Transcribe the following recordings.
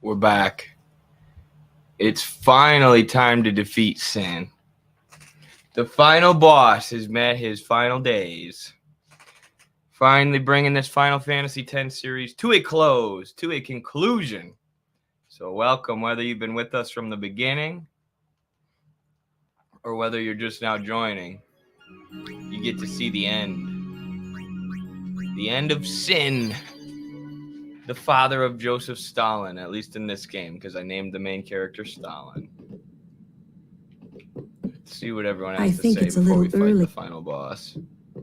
We're back. It's finally time to defeat sin. The final boss has met his final days. Finally bringing this Final Fantasy X series to a close, to a conclusion. So welcome, whether you've been with us from the beginning or whether you're just now joining. You get to see the end. The end of sin. The father of Joseph Stalin, at least in this game, because I named the main character Stalin. Let's see what everyone has to say before we fight the final boss. A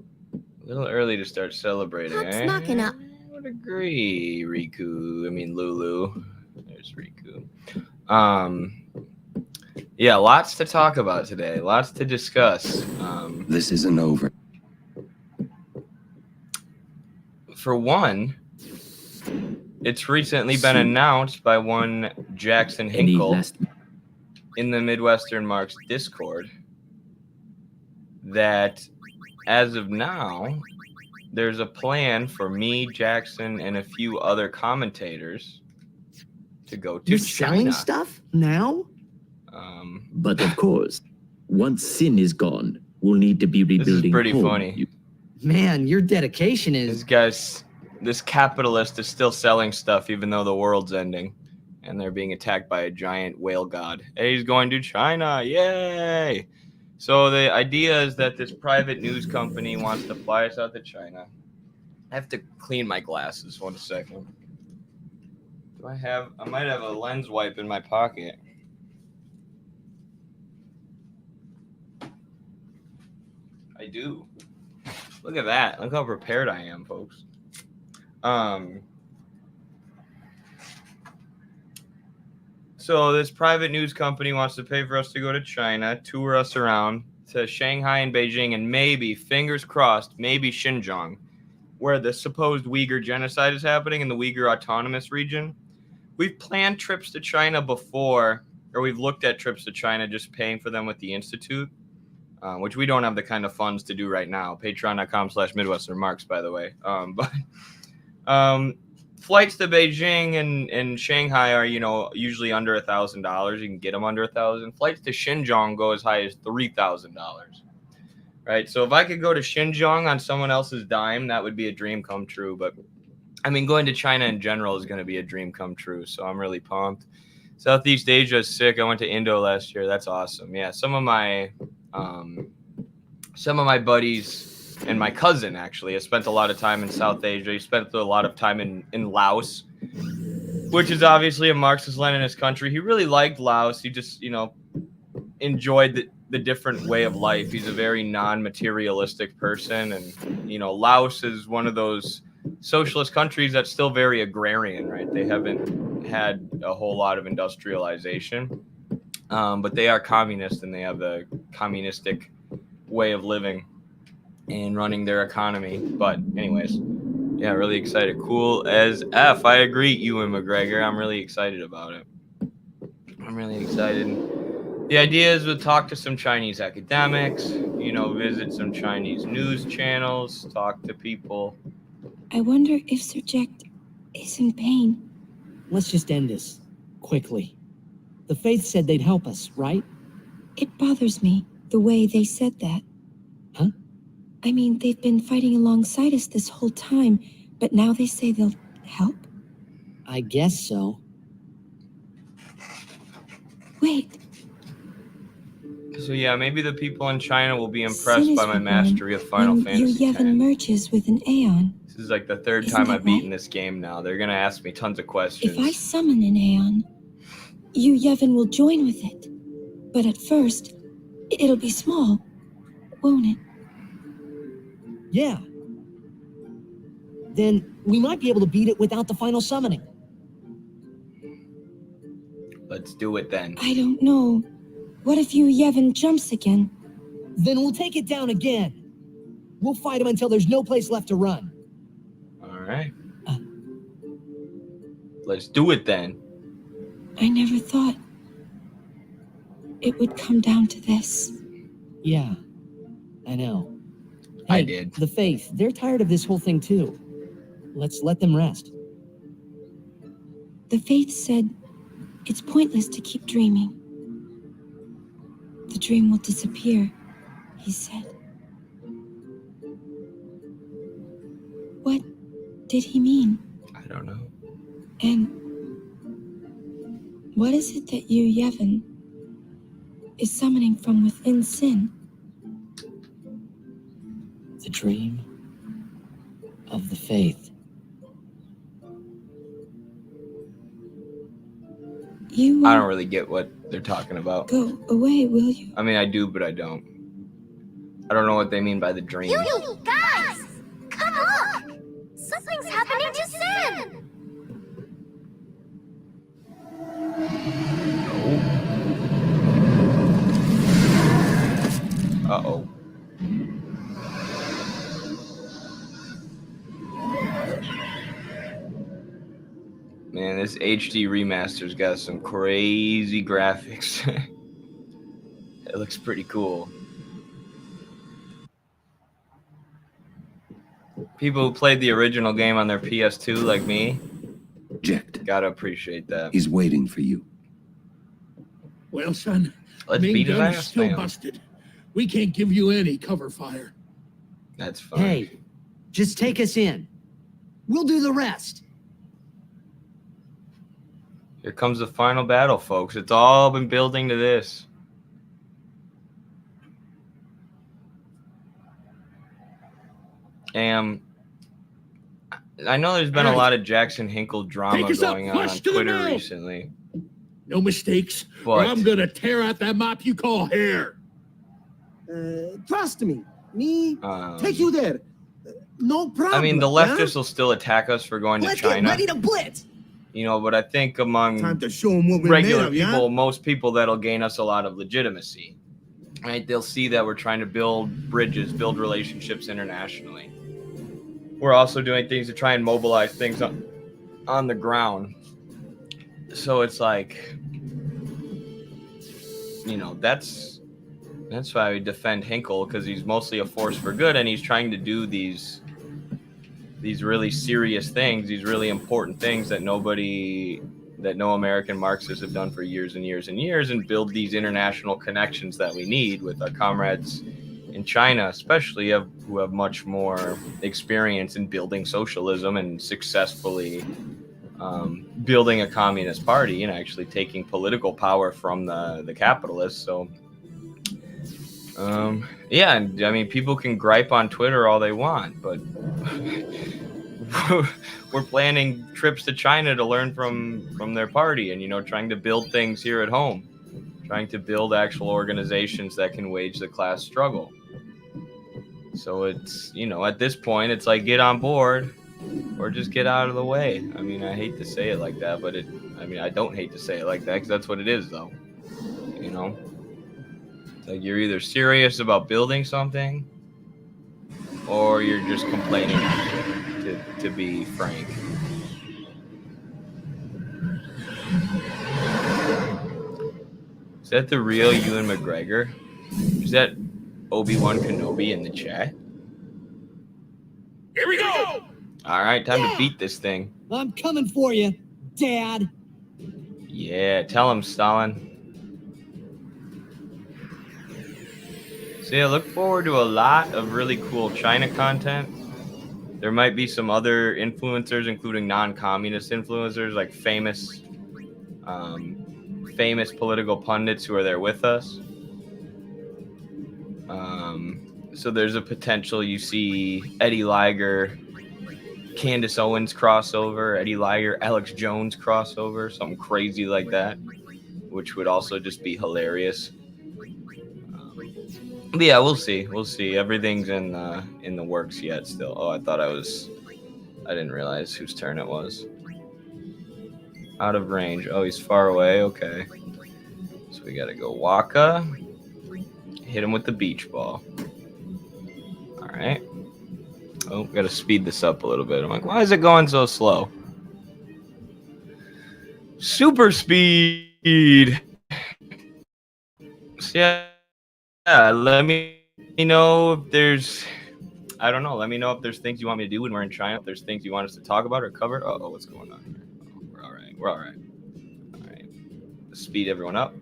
little early to start celebrating. I would agree, Lulu. There's Riku. Yeah, lots to talk about today. Lots to discuss. This isn't over. For one, it's recently been announced by one Jackson Hinkle in the Midwestern Marx Discord that as of now, there's a plan for me, Jackson, and a few other commentators to go to You're China. selling stuff now? But of course, once sin is gone, we'll need to be rebuilding. This is pretty home. funny. Man, your dedication is... This capitalist is still selling stuff even though the world's ending. And they're being attacked by a giant whale god. Hey, he's going to China. Yay! So the idea is that this private news company wants to fly us out to China. I have to clean my glasses. 1 second. I might have a lens wipe in my pocket. I do. Look at that. Look how prepared I am, folks. So this private news company wants to pay for us to go to China, tour us around to Shanghai and Beijing, and maybe, fingers crossed, maybe Xinjiang, where the supposed Uyghur genocide is happening in the Uyghur Autonomous Region. We've planned trips to China before, or we've looked at trips to China, just paying for them with the Institute, which we don't have the kind of funds to do right now. Patreon.com/MidwesternMarks, by the way. Flights to Beijing and Shanghai are, usually under $1,000. You can get them under $1,000. Flights to Xinjiang go as high as $3,000. Right? So if I could go to Xinjiang on someone else's dime, that would be a dream come true. But going to China in general is going to be a dream come true. So I'm really pumped. Southeast Asia is sick. I went to Indo last year. That's awesome. Yeah, some of my buddies and my cousin actually has spent a lot of time in South Asia. He spent a lot of time in Laos, which is obviously a Marxist-Leninist country. He really liked Laos. He just, enjoyed the different way of life. He's a very non-materialistic person. And, Laos is one of those socialist countries that's still very agrarian, right? They haven't had a whole lot of industrialization, but they are communist and they have a communistic way of living and running their economy. But anyways, yeah, really excited. Cool as F. I agree, Ewan McGregor. I'm really excited about it. I'm really excited. The idea is we'll talk to some Chinese academics, visit some Chinese news channels, talk to people. I wonder if Sir Jack is in pain. Let's just end this. Quickly. The Faith said they'd help us, right? It bothers me, the way they said that. Huh? They've been fighting alongside us this whole time, but now they say they'll help? I guess so. Wait. So yeah, maybe the people in China will be impressed by my mastery of Final Fantasy X. Yevon merges with an Aeon. This is like the third time I've beaten this game now. They're going to ask me tons of questions. If I summon an Aeon, Yevon will join with it. But at first, it'll be small, won't it? Yeah. Then we might be able to beat it without the final summoning. Let's do it then. I don't know. What if Yevon jumps again? Then we'll take it down again. We'll fight him until there's no place left to run. All right. Let's do it then. I never thought it would come down to this. Yeah, I know. I Hey, did. The Faith, they're tired of this whole thing too. Let's let them rest. The Faith said It's pointless to keep dreaming. The dream will disappear, he said. What did he mean? I don't know. And what is it that you, Yevon, is summoning from within Sin? The dream of the faith. You I won't don't really get what they're talking about. go away, will you? I mean, I do, but I don't. I don't know what they mean by the dream. You guys! Come look! Something's happening to Sin! Uh-oh. Man, this HD remaster's got some crazy graphics. It looks pretty cool. People who played the original game on their PS2 like me, Eject. gotta appreciate that. He's waiting for you. Well, son, Let's main beat his gun is ass, still fam. busted. We can't give you any cover fire. That's fine. Hey, just take us in. We'll do the rest. Here comes the final battle, folks. It's all been building to this. I know there's been a lot of Jackson Hinkle drama Take us up, going on flush to the Twitter mill. recently. No mistakes, or But I'm gonna tear out that mop you call hair. Trust me. Me um, take you there. No problem. I mean, the huh? leftists will still attack us for going to Let's get China. ready to blitz. You know, but I think among Time to show them what we're regular made of, people, yeah? most people, that'll gain us a lot of legitimacy. Right? They'll see that we're trying to build bridges, build relationships internationally. We're also doing things to try and mobilize things on the ground. So it's like, you know, that's why we defend Hinkle, because he's mostly a force for good, and he's trying to do these really serious things, these really important things that no American Marxists have done for years and years and years, and build these international connections that we need with our comrades in China, especially who have much more experience in building socialism and successfully building a communist party and actually taking political power from the capitalists. So, yeah, I mean, people can gripe on Twitter all they want, but we're planning trips to China to learn from their party, and, you know, trying to build things here at home, trying to build actual organizations that can wage the class struggle. So it's, you know, at this point, it's like, get on board or just get out of the way. I mean, I hate to say it like that, but I don't hate to say it like that, because that's what it is, though. You know, it's like you're either serious about building something or you're just complaining, to be frank. Is that the real Ewan McGregor? Is that Obi-Wan Kenobi in the chat? Here we go! All right, time to beat this thing. I'm coming for you, Dad. Yeah, tell him, Stalin. So yeah, look forward to a lot of really cool China content. There might be some other influencers, including non-communist influencers, like famous political pundits who are there with us. So there's a potential you see Eddie Liger, Candace Owens crossover, Eddie Liger, Alex Jones crossover, something crazy like that, which would also just be hilarious. But yeah, we'll see. We'll see. Everything's in the works yet still. Oh, I didn't realize whose turn it was. Out of range. Oh, he's far away. Okay. So we gotta go Waka. Hit him with the beach ball. All right. Oh, we gotta speed this up a little bit. I'm like, why is it going so slow? Super speed. So yeah, let me know if there's, I don't know. Let me know if there's things you want me to do when we're in China. If there's things you want us to talk about or cover. Oh, what's going on here? Oh, we're all right. We're all right. All right. speed everyone up.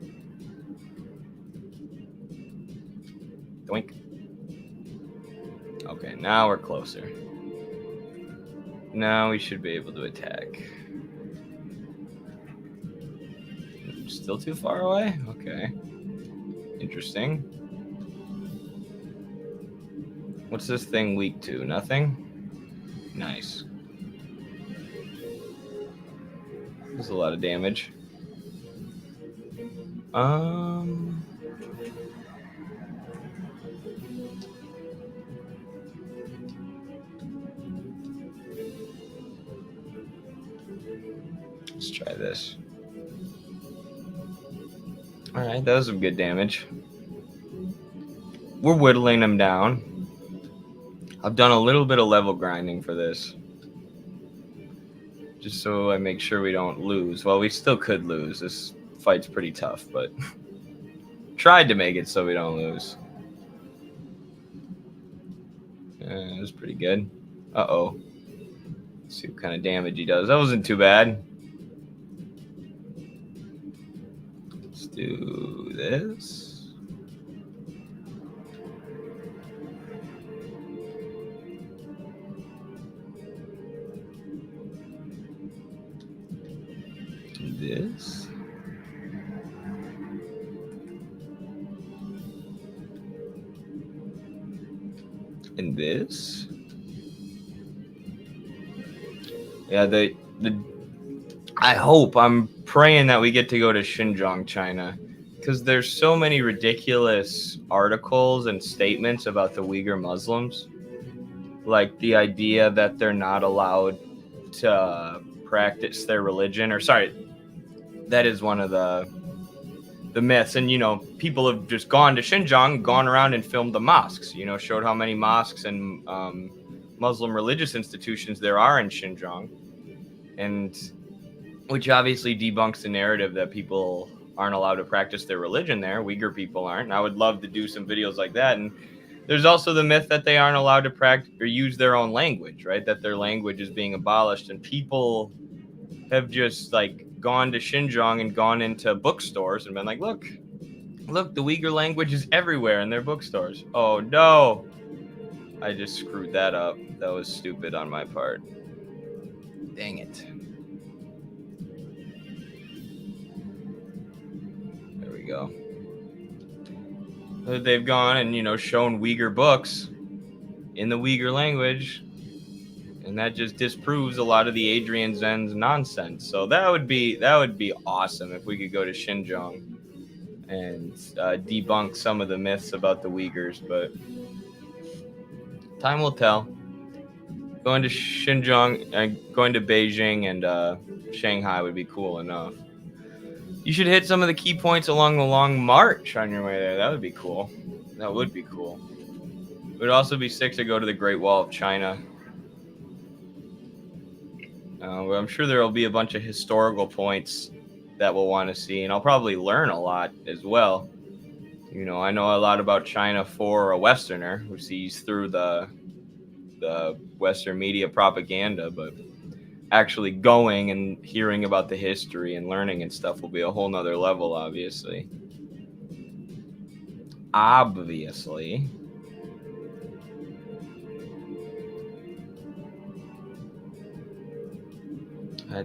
Doink. Okay, now we're closer. Now we should be able to attack. Still too far away? Okay. Interesting. What's this thing weak to? Nothing? Nice. There's a lot of damage. Let's try this. Alright, that was some good damage. We're whittling them down. I've done a little bit of level grinding for this. Just so I make sure we don't lose. Well, we still could lose. This fight's pretty tough, but tried to make it so we don't lose. It was pretty good. Uh-oh. Let's see what kind of damage he does. That wasn't too bad. Let's do this. This. And this. Yeah, I'm praying that we get to go to Xinjiang, China, because there's so many ridiculous articles and statements about the Uyghur Muslims, like the idea that they're not allowed to practice their religion, or sorry, that is one of the myths. And, people have just gone to Xinjiang, gone around and filmed the mosques, showed how many mosques and Muslim religious institutions there are in Xinjiang. And which obviously debunks the narrative that people aren't allowed to practice their religion there. Uyghur people aren't. And I would love to do some videos like that. And there's also the myth that they aren't allowed to practice or use their own language, right? That their language is being abolished. And people have just gone to Xinjiang and gone into bookstores and been like, look, the Uyghur language is everywhere in their bookstores. Oh no, I just screwed that up. That was stupid on my part. Dang it. There we go. They've gone and, shown Uyghur books in the Uyghur language. And that just disproves a lot of the Adrian Zen's nonsense. So that would be awesome if we could go to Xinjiang and debunk some of the myths about the Uyghurs. But time will tell. Going to Xinjiang, going to Beijing and Shanghai would be cool enough. You should hit some of the key points along the long march on your way there. That would be cool. That would be cool. It would also be sick to go to the Great Wall of China. I'm sure there will be a bunch of historical points that we'll want to see, and I'll probably learn a lot as well. I know a lot about China for a Westerner who sees through the Western media propaganda, but actually going and hearing about the history and learning and stuff will be a whole nother level, obviously.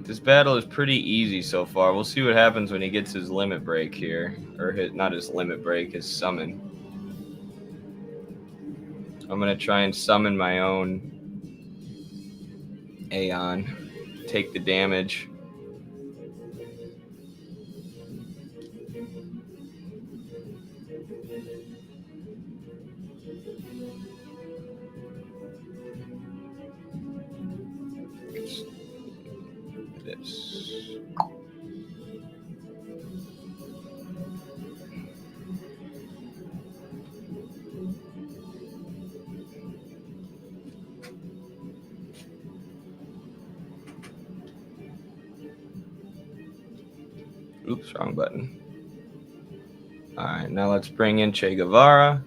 This battle is pretty easy so far. We'll see what happens when he gets his limit break here. Or not his limit break, his summon. I'm going to try and summon my own Aeon. Take the damage. This. Oops, wrong button. All right, now let's bring in Che Guevara,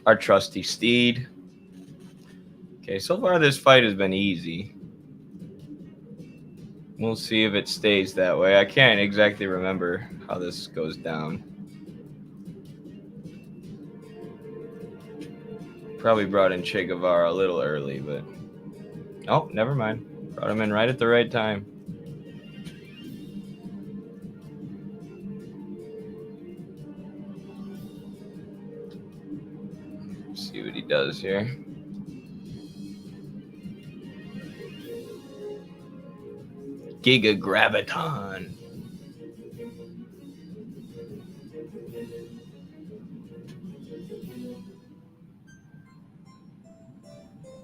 our trusty steed. Okay, so far this fight has been easy. We'll see if it stays that way. I can't exactly remember how this goes down. Probably brought in Che Guevara a little early, but... Oh, never mind. Brought him in right at the right time. See what he does here. Giga Graviton.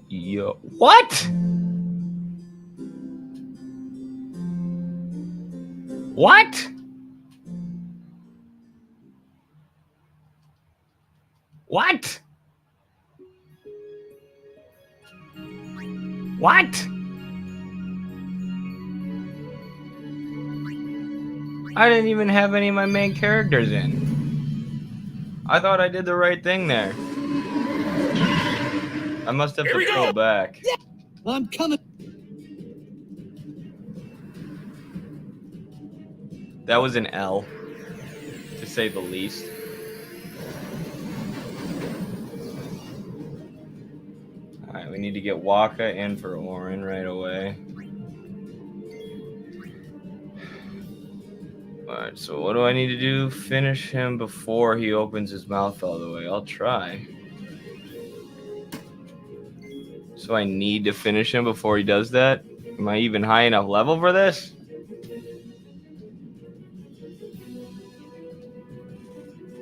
Yo, what? What? What? What? I didn't even have any of my main characters in. I thought I did the right thing there. I must have to pull back. Yeah, I'm coming. That was an L, to say the least. Alright, we need to get Waka in for Orin right away. Alright, so what do I need to do? Finish him before he opens his mouth all the way. I'll try. So I need to finish him before he does that? Am I even high enough level for this?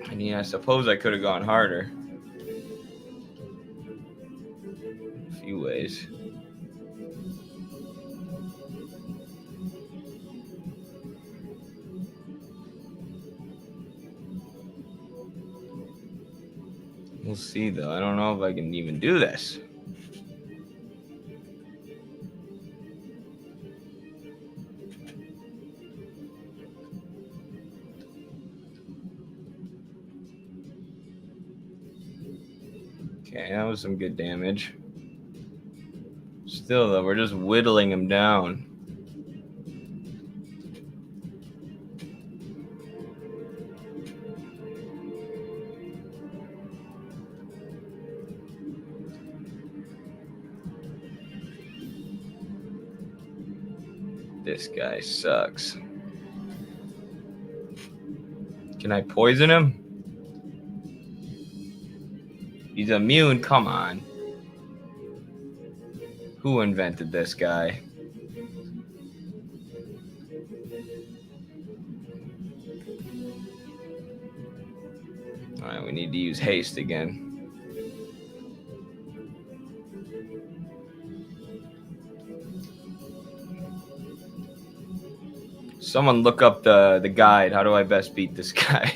I mean, I suppose I could have gone harder. A few ways. We'll see, though. I don't know if I can even do this. Okay, that was some good damage. Still, though, we're just whittling him down. This guy sucks. Can I poison him? He's immune, come on. Who invented this guy? Alright, we need to use haste again. Someone look up the guide. How do I best beat this guy?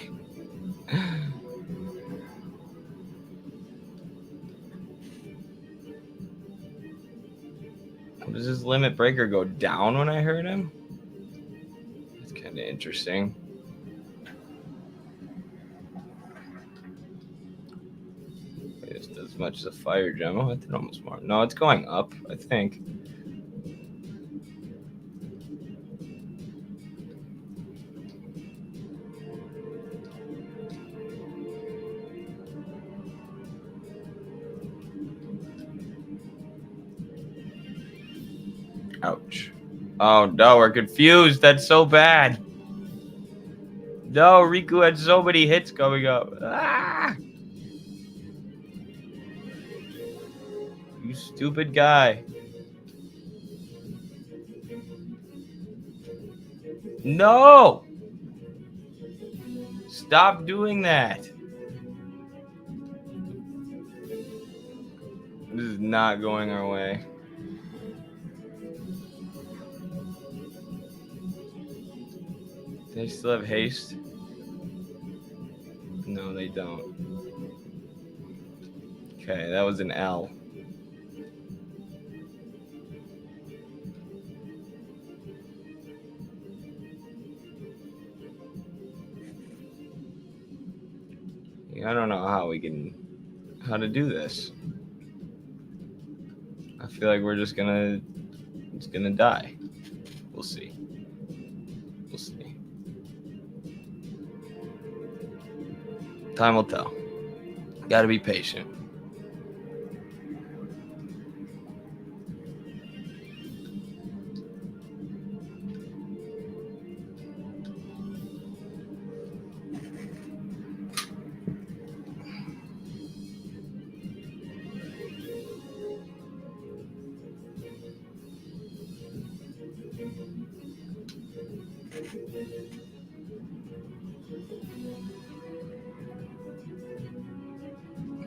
Does his limit breaker go down when I hurt him? That's kind of interesting. It's as much as a fire gem. Oh, I did almost more. No, it's going up, I think. Ouch. Oh no, we're confused. That's so bad. No, Riku had so many hits coming up. Ah! You stupid guy. No! Stop doing that. This is not going our way. They still have haste? No, they don't. Okay, that was an L. Yeah, I don't know how to do this. I feel like we're just gonna die. We'll see. We'll see. Time will tell. Got to be patient.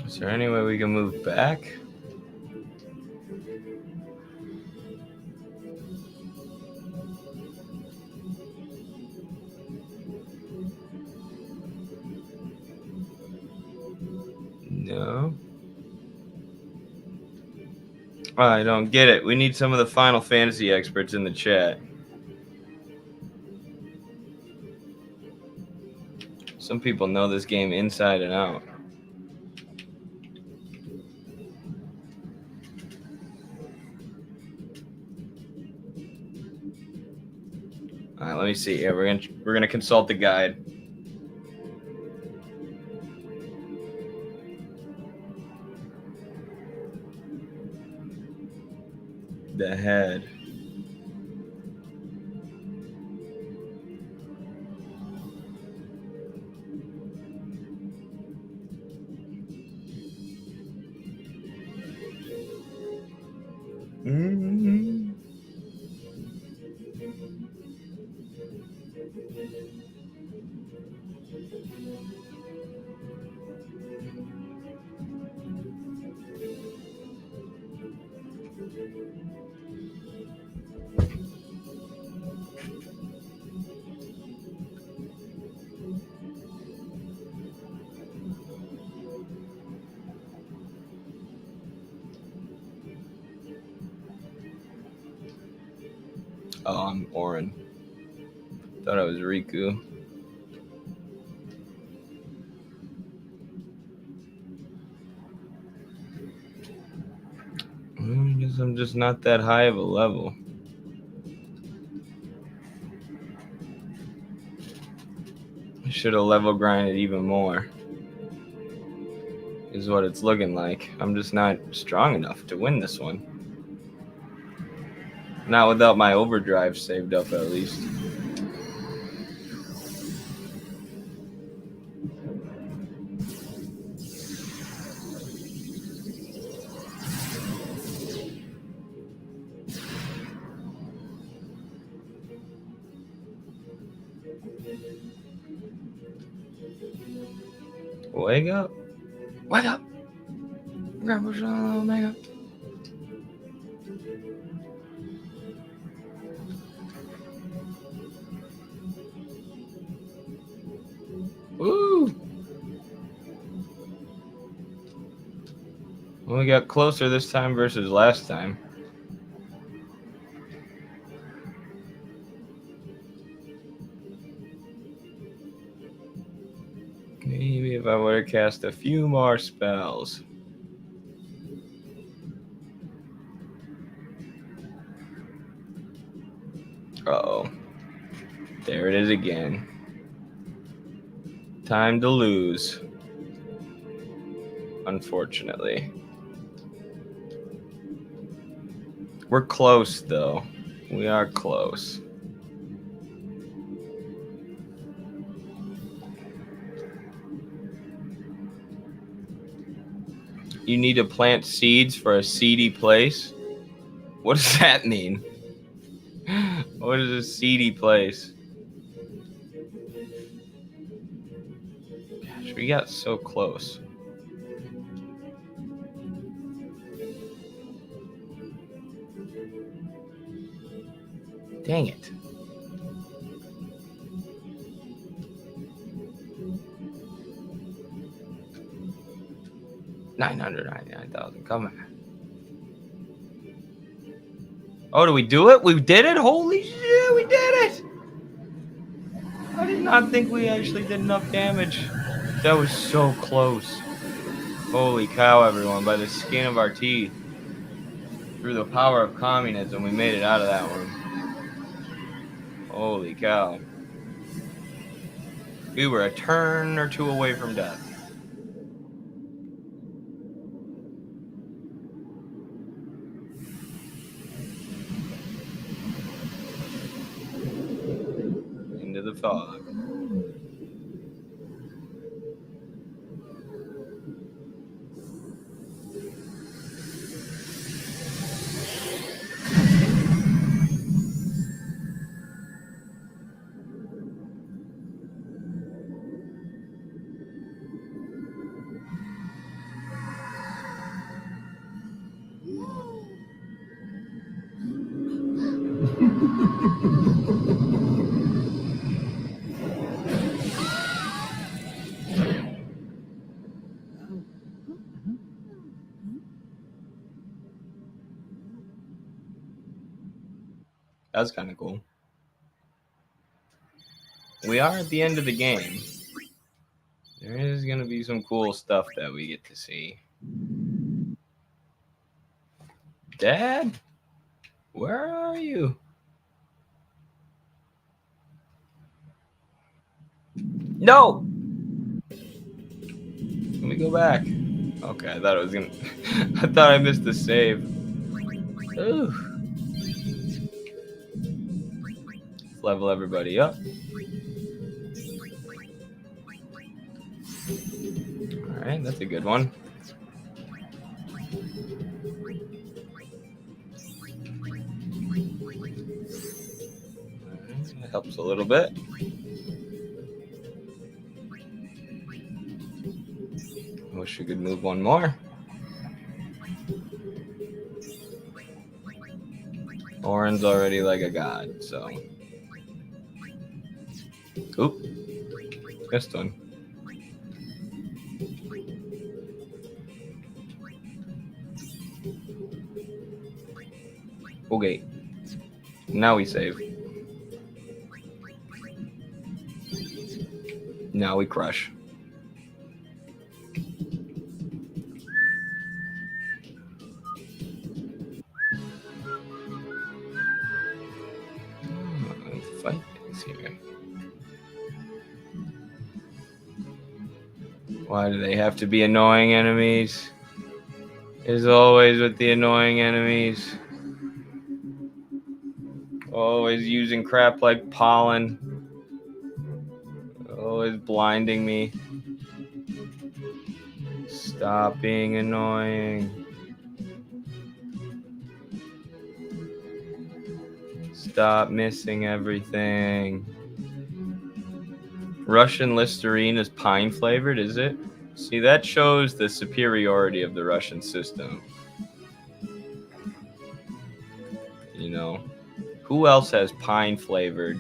Is there any way we can move back? No. I don't get it. We need some of the Final Fantasy experts in the chat. Some people know this game inside and out. All right, let me see here. We're gonna consult the guide. The head. Mm-hmm. Oh, I'm Orin. Thought I was Riku. I guess I'm just not that high of a level. I should have level grinded even more. Is what it's looking like. I'm just not strong enough to win this one. Not without my overdrive saved up, at least. Wake up. Wake up. Grandpa Shalom, wake up. Woo! Well, we got closer this time versus last time. Maybe if I would have cast a few more spells. Uh-oh. There it is again. Time to lose. Unfortunately. We're close, though. We are close. You need to plant seeds for a seedy place? What does that mean? What is a seedy place? Gosh, we got so close. Dang it. $999,000. Come on. Oh, did we do it? We did it? Holy shit, we did it! I did not think we actually did enough damage. That was so close. Holy cow, everyone. By the skin of our teeth. Through the power of communism, we made it out of that one. Holy cow. We were a turn or two away from death. Into the fog. That's kind of cool. We are at the end of the game. There is going to be some cool stuff that we get to see. Dad? Where are you? No! Let me go back. Okay, I thought I was gonna... I thought I missed the save. Ooh. Let's level everybody up. Alright, that's a good one. That helps a little bit. Wish we could move one more. Oren's already like a god, so. Oop. Missed one. Okay. Now we save. Now we crush. Fight is here. Why do they have to be annoying enemies? As always with the annoying enemies. Always using crap like pollen. Always blinding me. Stop being annoying. Stop missing everything. Russian Listerine is pine flavored, is it? See, that shows the superiority of the Russian system. You know, who else has pine flavored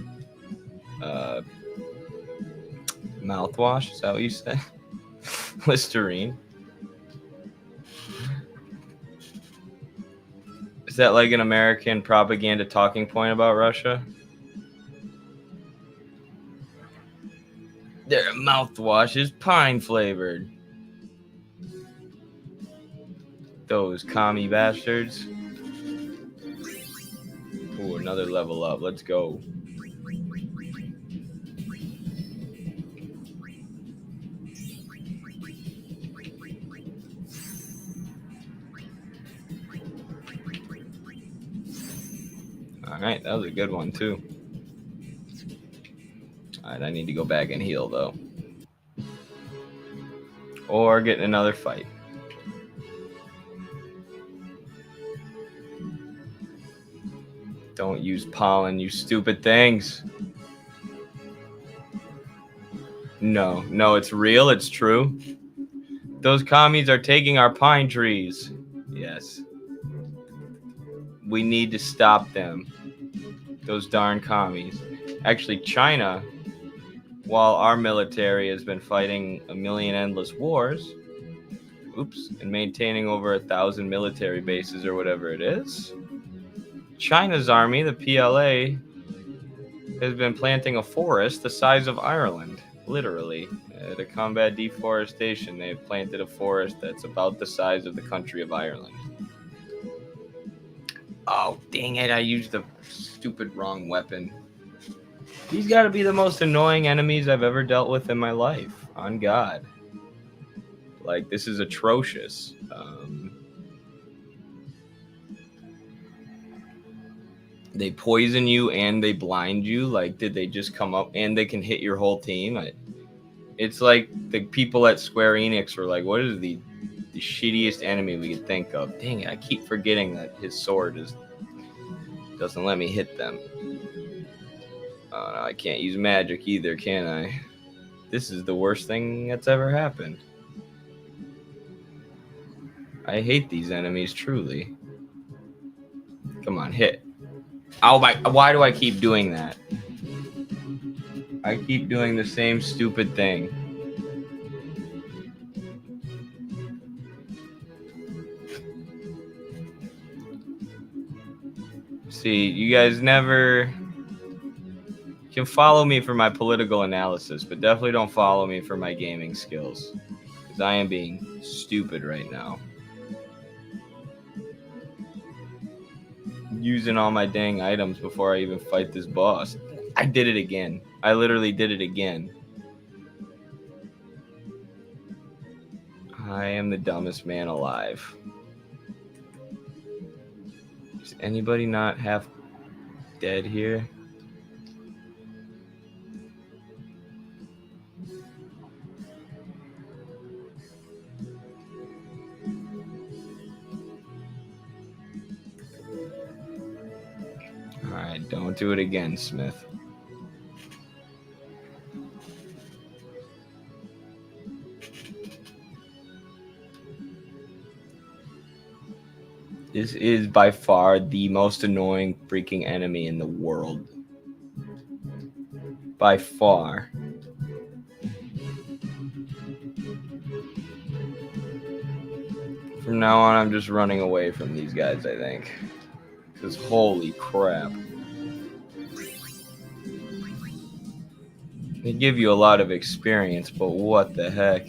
mouthwash? Is that what you said? Listerine. Is that like an American propaganda talking point about Russia? Their mouthwash is pine flavored. Those commie bastards. Ooh, another level up. Let's go. Alright, that was a good one too. Alright, I need to go back and heal though. Or get in another fight. Don't use pollen, you stupid things. No, it's real, it's true. Those commies are taking our pine trees. Yes. We need to stop them. Those darn commies. Actually, China, while our military has been fighting a million endless wars, and maintaining over 1,000 military bases or whatever it is, China's army, the PLA, has been planting a forest the size of Ireland, literally. To combat deforestation, they have planted a forest that's about the size of the country of Ireland. Oh, dang it, I used the stupid wrong weapon. These got to be the most annoying enemies I've ever dealt with in my life. On God. Like, this is atrocious. They poison you and they blind you. Like, did they just come up and they can hit your whole team? It's like the people at Square Enix were like, what is the shittiest enemy we could think of? Dang it, I keep forgetting that his sword doesn't let me hit them. Oh, no, I can't use magic either, can I? This is the worst thing that's ever happened. I hate these enemies, truly. Come on, hit. Oh my, why do I keep doing that? I keep doing the same stupid thing. See, you guys never can follow me for my political analysis, but definitely don't follow me for my gaming skills. Because I am being stupid right now. Using all my dang items before I even fight this boss. I did it again. I literally did it again. I am the dumbest man alive. Is anybody not half dead here? Alright, don't do it again, Smith. This is by far the most annoying freaking enemy in the world. By far. From now on, I'm just running away from these guys, I think. Because holy crap. They give you a lot of experience, but what the heck?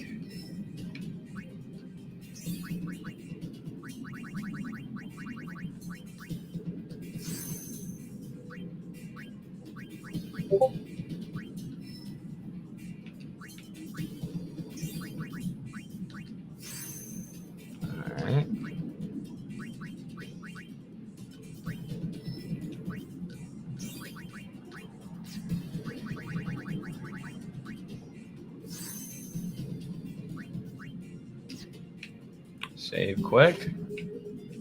Alright. Save quick.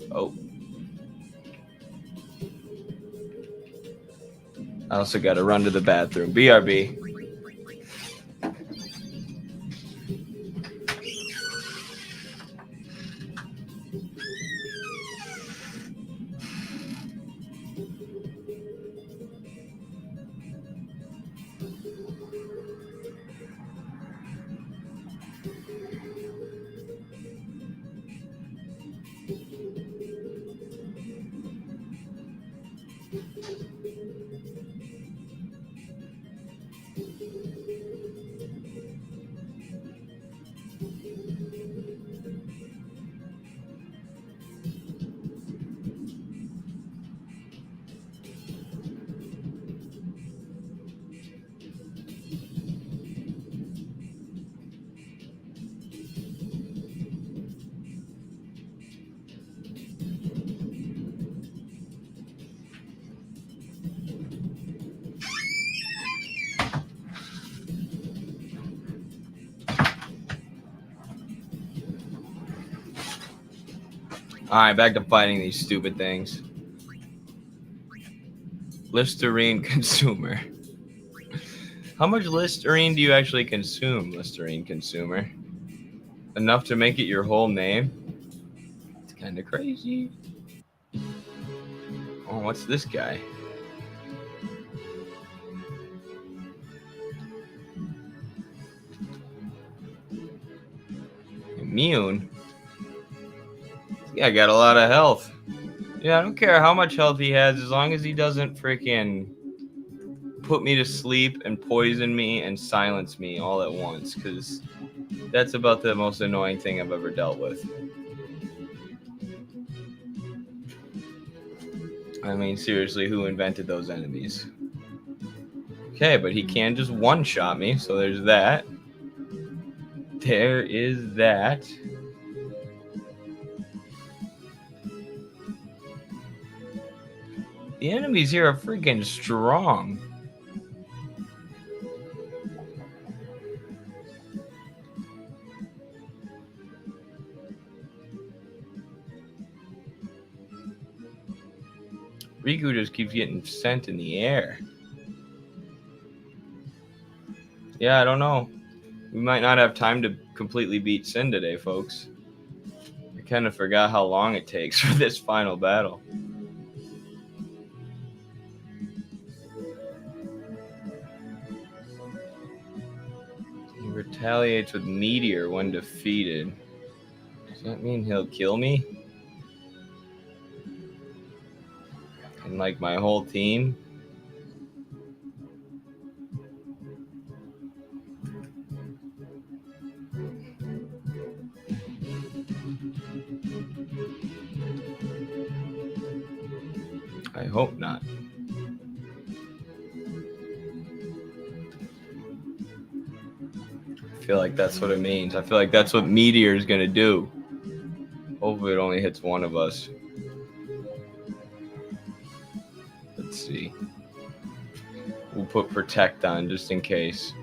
Oh. I also got to run to the bathroom. BRB. Alright, back to fighting these stupid things. Listerine consumer. How much Listerine do you actually consume, Listerine consumer? Enough to make it your whole name? It's kind of crazy. Oh, what's this guy? Immune? Yeah, I got a lot of health. Yeah, I don't care how much health he has as long as he doesn't freaking put me to sleep and poison me and silence me all at once, because that's about the most annoying thing I've ever dealt with. I mean, seriously, who invented those enemies? Okay, but he can just one-shot me, so there's that. There is that. The enemies here are freaking strong. Riku just keeps getting sent in the air. Yeah, I don't know. We might not have time to completely beat Sin today, folks. I kind of forgot how long it takes for this final battle. He retaliates with Meteor when defeated. Does that mean he'll kill me? And like my whole team? I hope not. I feel like that's what it means. I feel like that's what Meteor is going to do. Hopefully it only hits one of us. Let's see. We'll put Protect on just in case.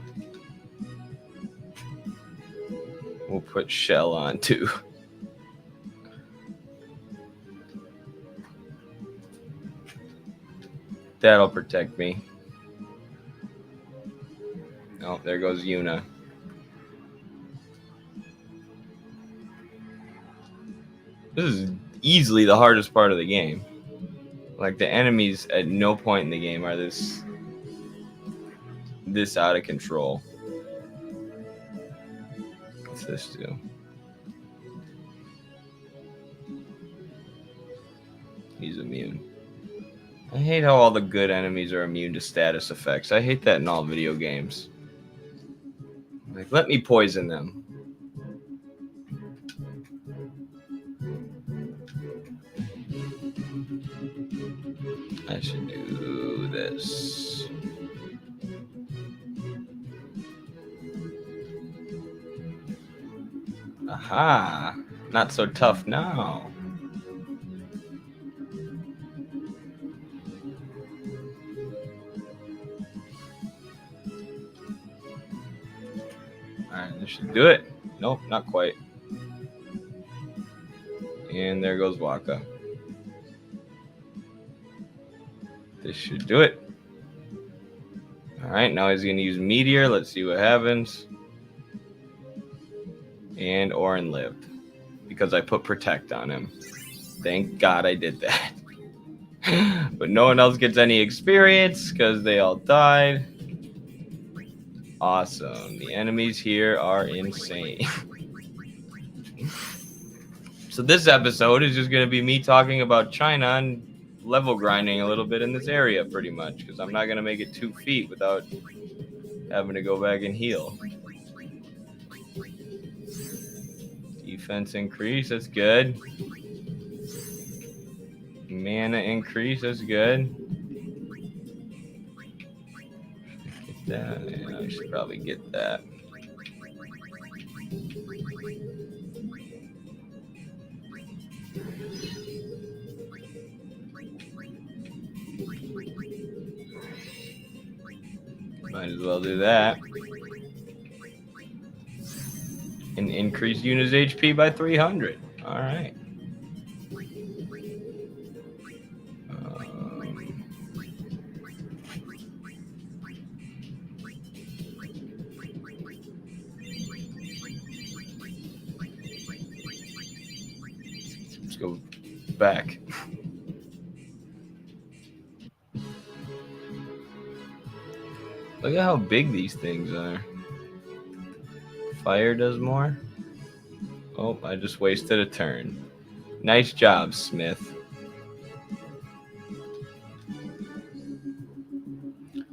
We'll put Shell on too. That'll protect me. Oh, there goes Yuna. This is easily the hardest part of the game. Like, the enemies at no point in the game are this out of control. What's this do? He's immune. I hate how all the good enemies are immune to status effects. I hate that in all video games. Like, let me poison them. I should do this. Aha! Not so tough now. Alright, this should do it. Nope, not quite. And there goes Waka. This should do it. Alright, now he's going to use Meteor. Let's see what happens. And Orin lived. Because I put Protect on him. Thank God I did that. But no one else gets any experience because they all died. Awesome. The enemies here are insane. So this episode is just going to be me talking about China and level grinding a little bit in this area pretty much. Because I'm not going to make it 2 feet without having to go back and heal. Defense increase, that's good. Mana increase, that's good. Get that. Yeah, I should probably get that. Might as well do that. And increase Yuna's HP by 300. All right. Let's go back. Look at how big these things are. Fire does more. Oh, I just wasted a turn. Nice job, Smith.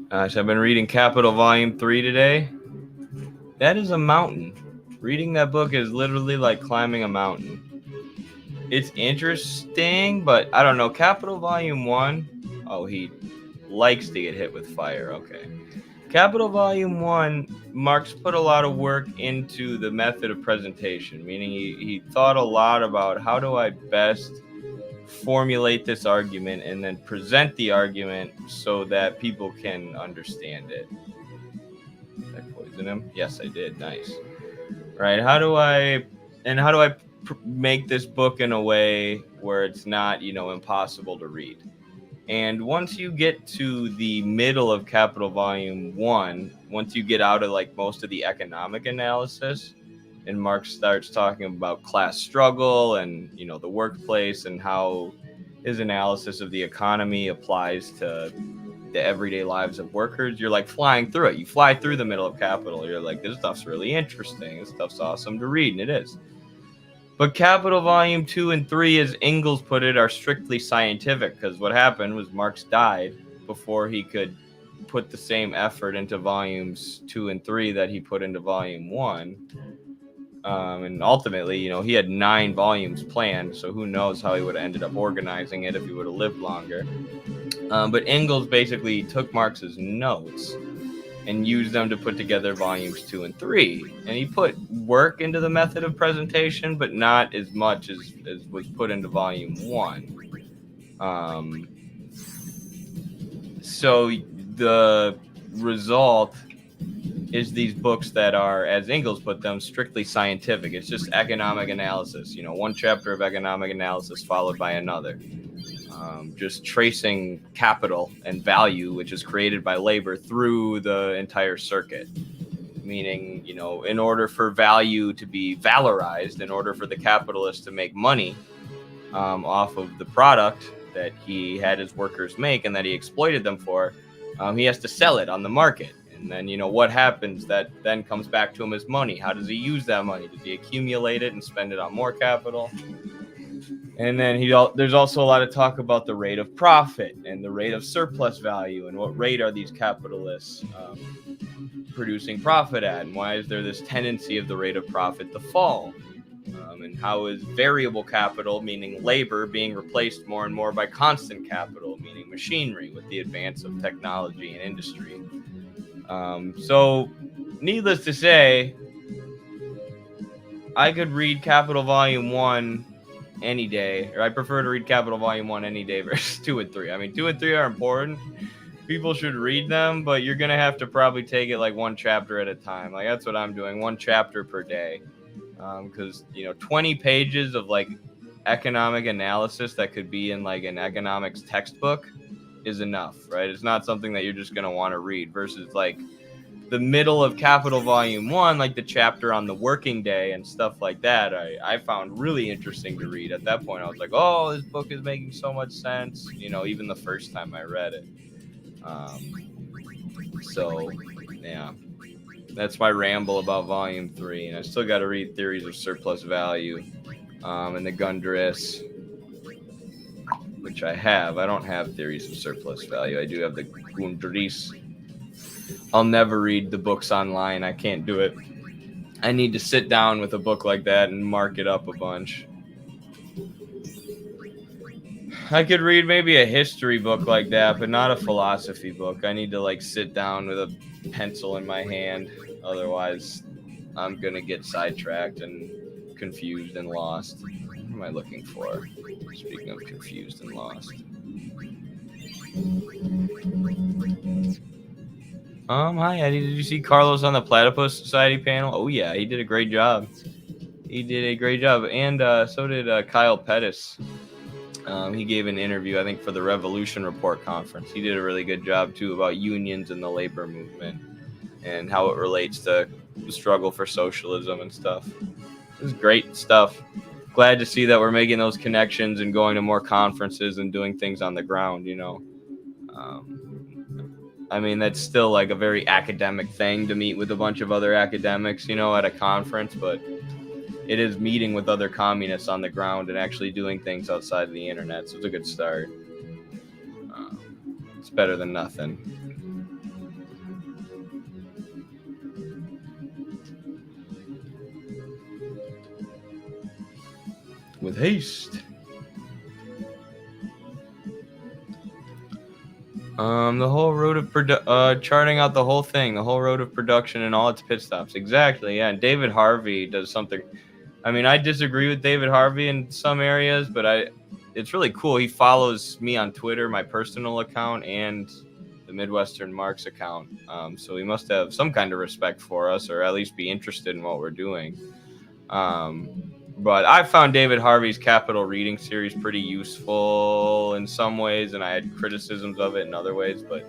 Gosh, I've been reading Capital Volume 3 today. That is a mountain. Reading that book is literally like climbing a mountain. It's interesting, but I don't know. Capital Volume 1. Oh, he likes to get hit with fire. Okay. Capital Volume 1, Marx put a lot of work into the method of presentation, meaning he thought a lot about how do I best formulate this argument and then present the argument so that people can understand it. Did I poison him? Yes, I did. Nice. Right. How do I make this book in a way where it's not, impossible to read? And once you get to the middle of Capital Volume 1, once you get out of like most of the economic analysis, and Marx starts talking about class struggle and, the workplace and how his analysis of the economy applies to the everyday lives of workers, you're like flying through it. You fly through the middle of Capital. You're like, this stuff's really interesting. This stuff's awesome to read, and it is. But Capital Volume 2 and 3, as Engels put it, are strictly scientific, because what happened was Marx died before he could put the same effort into Volumes 2 and 3 that he put into Volume 1. And ultimately, he had 9 volumes planned, so who knows how he would have ended up organizing it if he would have lived longer. But Engels basically took Marx's notes and used them to put together Volumes 2 and 3. And he put work into the method of presentation, but not as much as was put into Volume 1. So the result is these books that are, as Engels put them, strictly scientific. It's just economic analysis. One chapter of economic analysis followed by another. Just tracing capital and value, which is created by labor, through the entire circuit. Meaning, in order for value to be valorized, in order for the capitalist to make money off of the product that he had his workers make and that he exploited them for, he has to sell it on the market. And then, what happens that then comes back to him as money? How does he use that money? Does he accumulate it and spend it on more capital? And then there's also a lot of talk about the rate of profit and the rate of surplus value and what rate are these capitalists producing profit at, and why is there this tendency of the rate of profit to fall? And how is variable capital, meaning labor, being replaced more and more by constant capital, meaning machinery, with the advance of technology and industry? So, needless to say, I could read Capital Volume 1 any day, or I prefer to read Capital Volume 1 any day versus 2 and 3. I mean, 2 and 3 are important. People should read them, but you're going to have to probably take it like one chapter at a time. Like, that's what I'm doing, one chapter per day. Because, 20 pages of like economic analysis that could be in like an economics textbook is enough, right? It's not something that you're just going to want to read versus like the middle of Capital Volume 1, like the chapter on the working day and stuff like that, I found really interesting to read. At that point, I was like, oh, this book is making so much sense, even the first time I read it. So, yeah, that's my ramble about Volume 3. And I still got to read Theories of Surplus Value and the Gundris, which I have. I don't have Theories of Surplus Value. I do have the Gundris. I'll never read the books online. I can't do it. I need to sit down with a book like that and mark it up a bunch. I could read maybe a history book like that, but not a philosophy book. I need to like sit down with a pencil in my hand. Otherwise, I'm going to get sidetracked and confused and lost. What am I looking for? Speaking of confused and lost. Hi Eddie, did you see Carlos on the Platypus Society panel? Oh yeah, he did a great job. And so did Kyle Pettis. He gave an interview, I think, for the Revolution Report conference. He did a really good job too about unions and the labor movement and how it relates to the struggle for socialism and stuff. It was great stuff. Glad to see that we're making those connections and going to more conferences and doing things on the ground, I mean, that's still like a very academic thing to meet with a bunch of other academics, at a conference, but it is meeting with other communists on the ground and actually doing things outside of the internet. So it's a good start. It's better than nothing. With haste. The whole road of charting out the whole thing, the whole road of production and all its pit stops. Exactly. Yeah. And David Harvey does something. I mean, I disagree with David Harvey in some areas, but it's really cool. He follows me on Twitter, my personal account, and the Midwestern Marx account. So he must have some kind of respect for us, or at least be interested in what we're doing. But I found David Harvey's Capital reading series pretty useful in some ways, and I had criticisms of it in other ways. But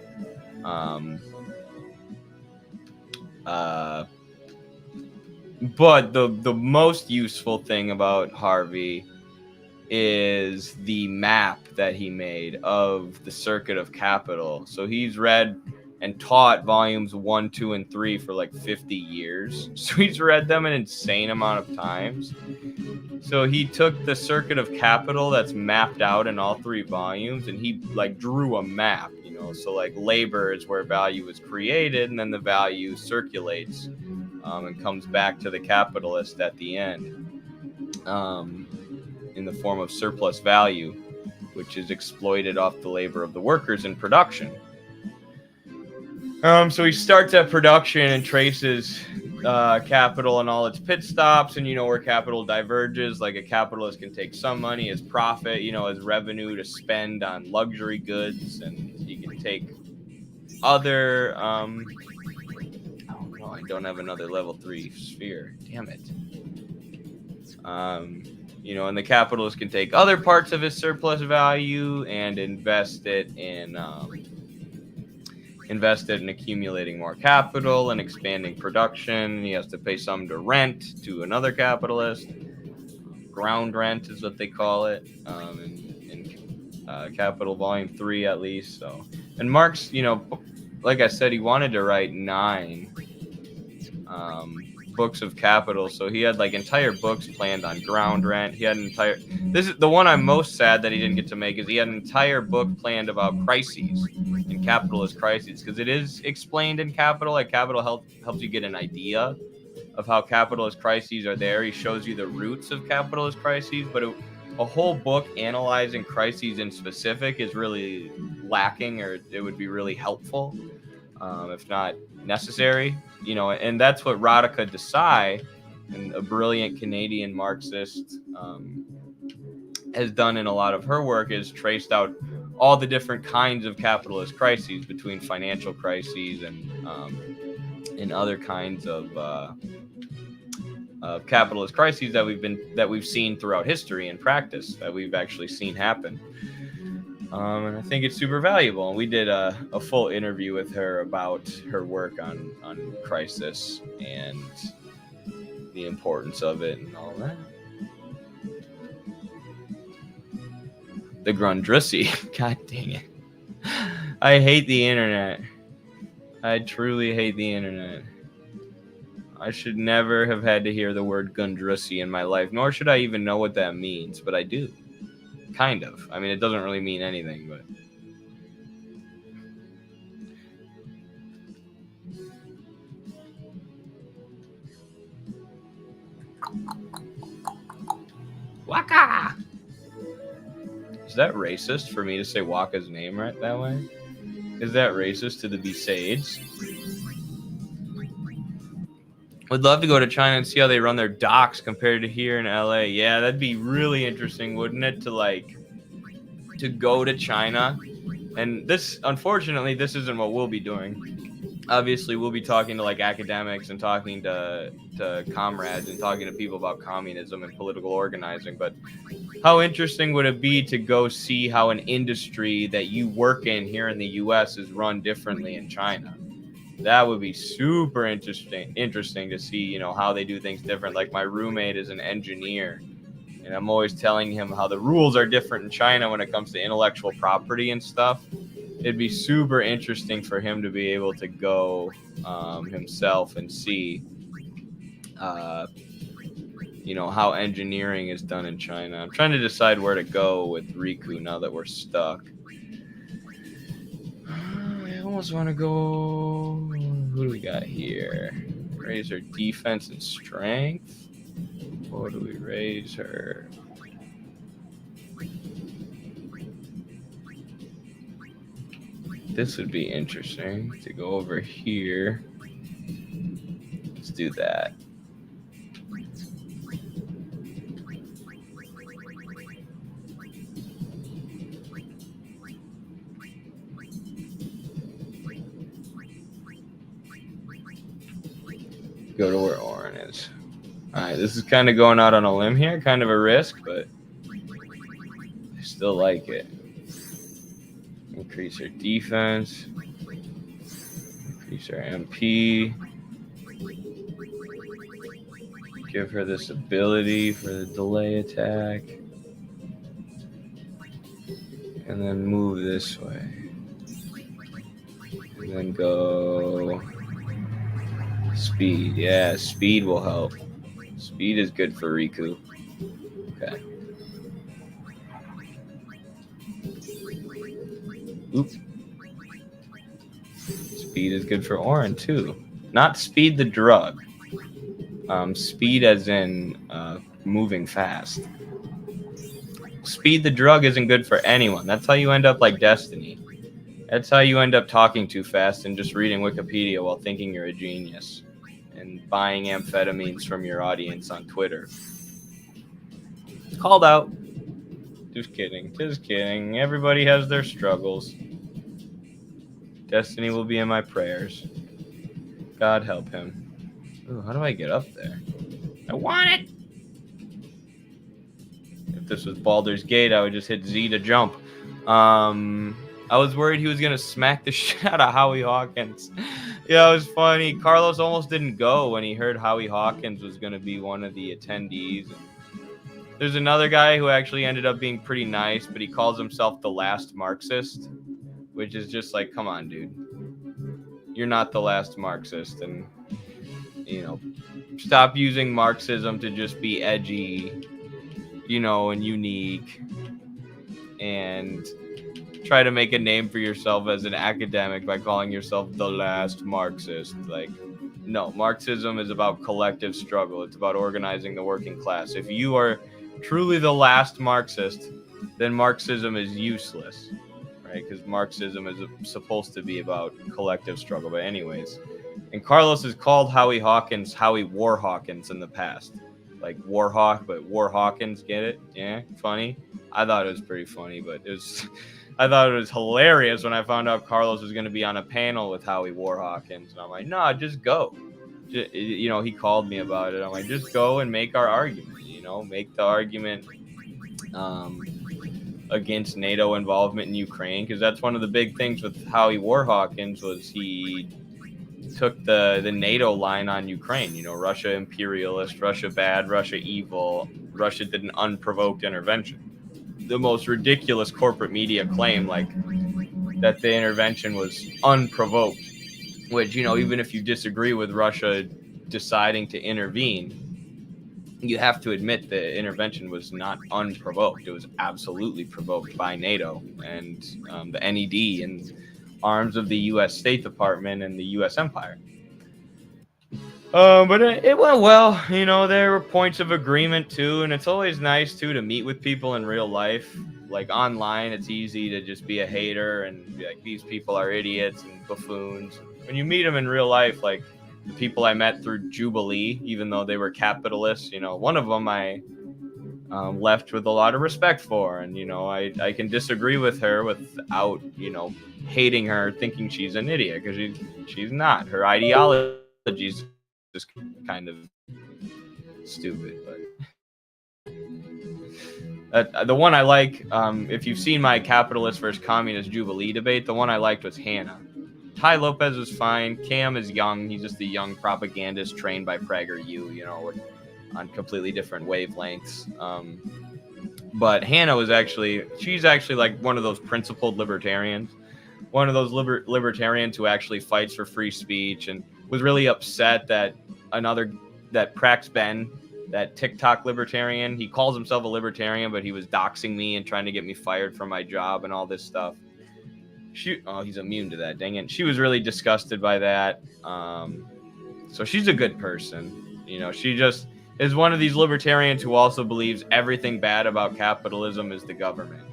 the most useful thing about Harvey is the map that he made of the circuit of capital. So he's read and taught volumes 1, 2, and 3 for like 50 years. So he's read them an insane amount of times. So he took the circuit of capital that's mapped out in all 3 volumes, and he like drew a map, you know. So like labor is where value is created, and then the value circulates and comes back to the capitalist at the end in the form of surplus value, which is exploited off the labor of the workers in production. So he starts at production and traces capital and all its pit stops, and you know where capital diverges. Like a capitalist can take some money as profit, you know, as revenue to spend on luxury goods, and he can take other oh no, I don't have another level 3 sphere, damn it. You know, and the capitalist can take other parts of his surplus value and invest it in accumulating more capital and expanding production. He has to pay some to rent to another capitalist. Ground rent is what they call it in Capital Volume 3 at least. So, and Marx, you know, like I said, he wanted to write 9 books of capital, so he had like entire books planned on ground rent. He had this is the one I'm most sad that he didn't get to make, is he had an entire book planned about crises and capitalist crises, because it is explained in Capital. Like Capital helps you get an idea of how capitalist crises are there. He shows you the roots of capitalist crises, but a whole book analyzing crises in specific is really lacking, or it would be really helpful, if not necessary, you know. And that's what Radhika Desai, and a brilliant Canadian Marxist, has done in a lot of her work, is traced out all the different kinds of capitalist crises, between financial crises and other kinds of capitalist crises that we've seen throughout history and practice, that we've actually seen happen. And I think it's super valuable. And we did a full interview with her about her work on crisis and the importance of it and all that. The Grundrissy. God dang it. I hate the internet. I truly hate the internet. I should never have had to hear the word Grundrissy in my life, nor should I even know what that means, but I do. Kind of. I mean, it doesn't really mean anything, but... Waka! Is that racist for me to say Waka's name right that way? Is that racist to the Besades? Would love to go to China and see how they run their docks compared to here in LA. Yeah, that'd be really interesting, wouldn't it? To go to China. And this, unfortunately, this isn't what we'll be doing. Obviously, we'll be talking to like academics and talking to comrades and talking to people about communism and political organizing. But how interesting would it be to go see how an industry that you work in here in the US is run differently in China? That would be super interesting to see, you know, how they do things different. Like my roommate is an engineer, and I'm always telling him how the rules are different in China when it comes to intellectual property and stuff. It'd be super interesting for him to be able to go himself and see, you know, how engineering is done in China. I'm trying to decide where to go with Riku now that we're stuck. I almost want to go... Who do we got here? Raise her defense and strength. Or do we raise her? this would be interesting to go over here. Let's do that. Go to where Oren is. All right, this is kind of going out on a limb here, kind of a risk, but I still like it. Increase her defense. Increase her MP. Give her this ability for the delay attack. And then move this way. And then go speed. Yeah, speed will help. Speed is good for Riku. Okay. Oop. Speed is good for Orin too. Not speed the drug. Speed as in moving fast. Speed the drug isn't good for anyone. That's how you end up like Destiny. That's how you end up talking too fast and just reading Wikipedia while thinking you're a genius and buying amphetamines from your audience on Twitter. Called out. Just kidding. Just kidding. Everybody has their struggles. Destiny will be in my prayers. God help him. Ooh, how do I get up there? I want it! If this was Baldur's Gate, I would just hit Z to jump. I was worried he was going to smack the shit out of Howie Hawkins. Yeah, it was funny. Carlos almost didn't go when he heard Howie Hawkins was going to be one of the attendees. There's another guy who actually ended up being pretty nice, but he calls himself the last Marxist, which is just like, come on, dude. You're not the last Marxist. And, you know, stop using Marxism to just be edgy, you know, and unique. And try to make a name for yourself as an academic by calling yourself the last Marxist. Like, no, Marxism is about collective struggle. It's about organizing the working class. If you are truly the last Marxist, then Marxism is useless, right? Because Marxism is supposed to be about collective struggle. But anyways, and Carlos has called Howie Hawkins Howie War Hawkins in the past. Like Warhawk, but War Hawkins, get it? Yeah, funny. I thought it was pretty funny, but it was... I thought it was hilarious when I found out Carlos was going to be on a panel with Howie War Hawkins. And I'm like, no, just go. You know, he called me about it. I'm like, just go and make our argument, you know, make the argument against NATO involvement in Ukraine. Because that's one of the big things with Howie War Hawkins was he took the NATO line on Ukraine. You know, Russia imperialist, Russia bad, Russia evil. Russia did an unprovoked intervention. The most ridiculous corporate media claim, like that the intervention was unprovoked, which, you know, even if you disagree with Russia deciding to intervene, you have to admit the intervention was not unprovoked. It was absolutely provoked by NATO and the NED and arms of the U.S. State Department and the U.S. Empire. But it went well. You know, there were points of agreement too, and it's always nice too to meet with people in real life. Like online, it's easy to just be a hater and be like, these people are idiots and buffoons. When you meet them in real life, like the people I met through Jubilee, even though they were capitalists, you know, one of them I left with a lot of respect for, and you know, I can disagree with her without, you know, hating her, thinking she's an idiot, because she's not. Her ideology's just kind of stupid, but the one I like, if you've seen my capitalist versus communist Jubilee debate, the one I liked was Hannah. Ty Lopez was fine. Cam is young. He's just a young propagandist trained by PragerU, you know, on completely different wavelengths. But Hannah was she's actually like one of those principled libertarians, one of those libertarians who actually fights for free speech, and was really upset that Prax Ben, that TikTok libertarian, he calls himself a libertarian, but he was doxing me and trying to get me fired from my job and all this stuff. He's immune to that, dang it. She was really disgusted by that. So she's a good person. You know, she just is one of these libertarians who also believes everything bad about capitalism is the government.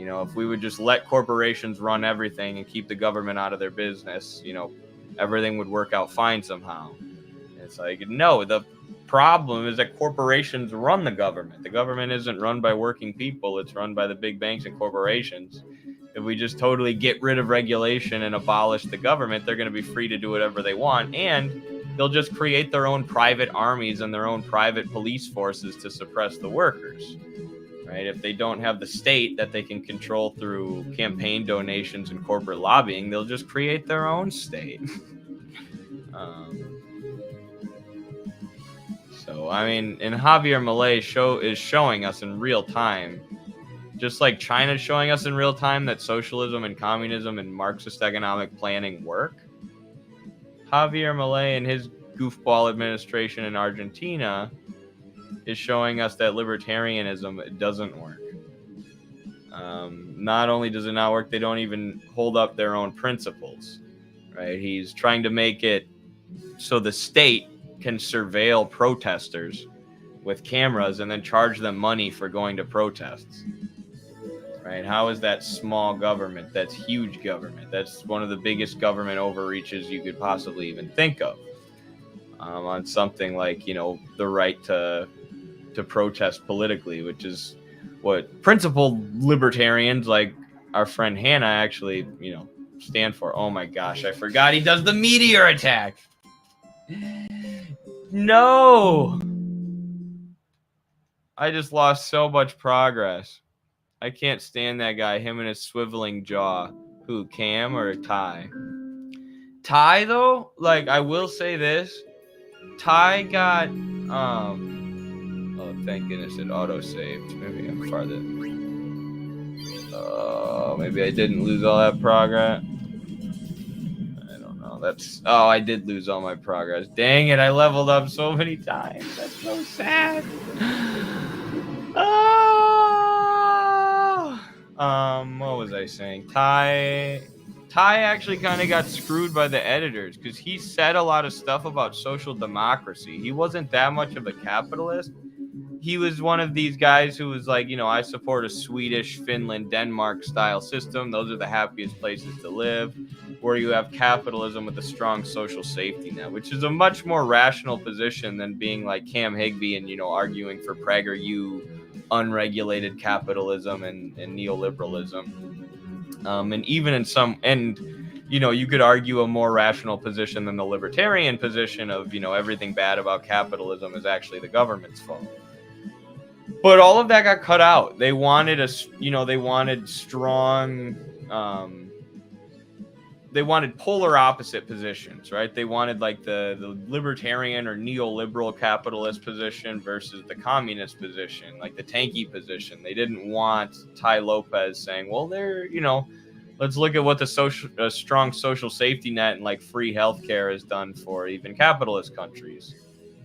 You know, if we would just let corporations run everything and keep the government out of their business, you know, everything would work out fine somehow. And it's like, no, the problem is that corporations run the government. The government isn't run by working people. It's run by the big banks and corporations. If we just totally get rid of regulation and abolish the government, they're going to be free to do whatever they want. And they'll just create their own private armies and their own private police forces to suppress the workers. Right? If they don't have the state that they can control through campaign donations and corporate lobbying, they'll just create their own state. So, I mean, and Javier Milei is showing us in real time, just like China's showing us in real time that socialism and communism and Marxist economic planning work. Javier Milei and his goofball administration in Argentina is showing us that libertarianism doesn't work. Not only does it not work, they don't even hold up their own principles, right? He's trying to make it so the state can surveil protesters with cameras and then charge them money for going to protests, right? How is that small government? That's huge government. That's one of the biggest government overreaches you could possibly even think of, on something like, you know, the right to protest politically, which is what principled libertarians like our friend Hannah actually, you know, stand for. Oh my gosh, I forgot he does the meteor attack. No! I just lost so much progress. I can't stand that guy, him and his swiveling jaw. Who, Cam or Ty? Ty, though, like, I will say this. Ty got, oh, thank goodness it auto-saved. Maybe I'm farther. Oh, maybe I didn't lose all that progress. Oh, I did lose all my progress. Dang it, I leveled up so many times. That's so sad. Oh! What was I saying? Ty actually kind of got screwed by the editors because he said a lot of stuff about social democracy. He wasn't that much of a capitalist. He was one of these guys who was like, you know, I support a Swedish, Finland, Denmark style system. Those are the happiest places to live, where you have capitalism with a strong social safety net, which is a much more rational position than being like Cam Higby and, you know, arguing for PragerU, unregulated capitalism and neoliberalism. And even in some, and, you know, you could argue a more rational position than the libertarian position of, you know, everything bad about capitalism is actually the government's fault. But all of that got cut out. They wanted they wanted strong, they wanted polar opposite positions, right? They wanted like the libertarian or neoliberal capitalist position versus the communist position, like the tanky position. They didn't want Ty Lopez saying, well, they're, you know, let's look at what the strong social safety net and like free healthcare has done for even capitalist countries.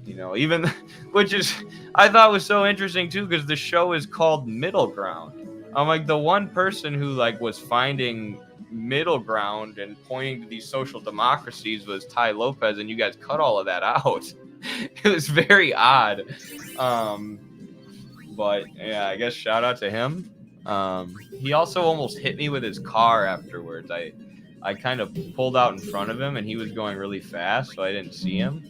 You know, even, which is, I thought was so interesting too, because the show is called Middle Ground. I'm like, the one person who like was finding middle ground and pointing to these social democracies was Ty Lopez, and you guys cut all of that out. It was very odd. But yeah, I guess shout out to him. He also almost hit me with his car afterwards. I kind of pulled out in front of him and he was going really fast, so I didn't see him.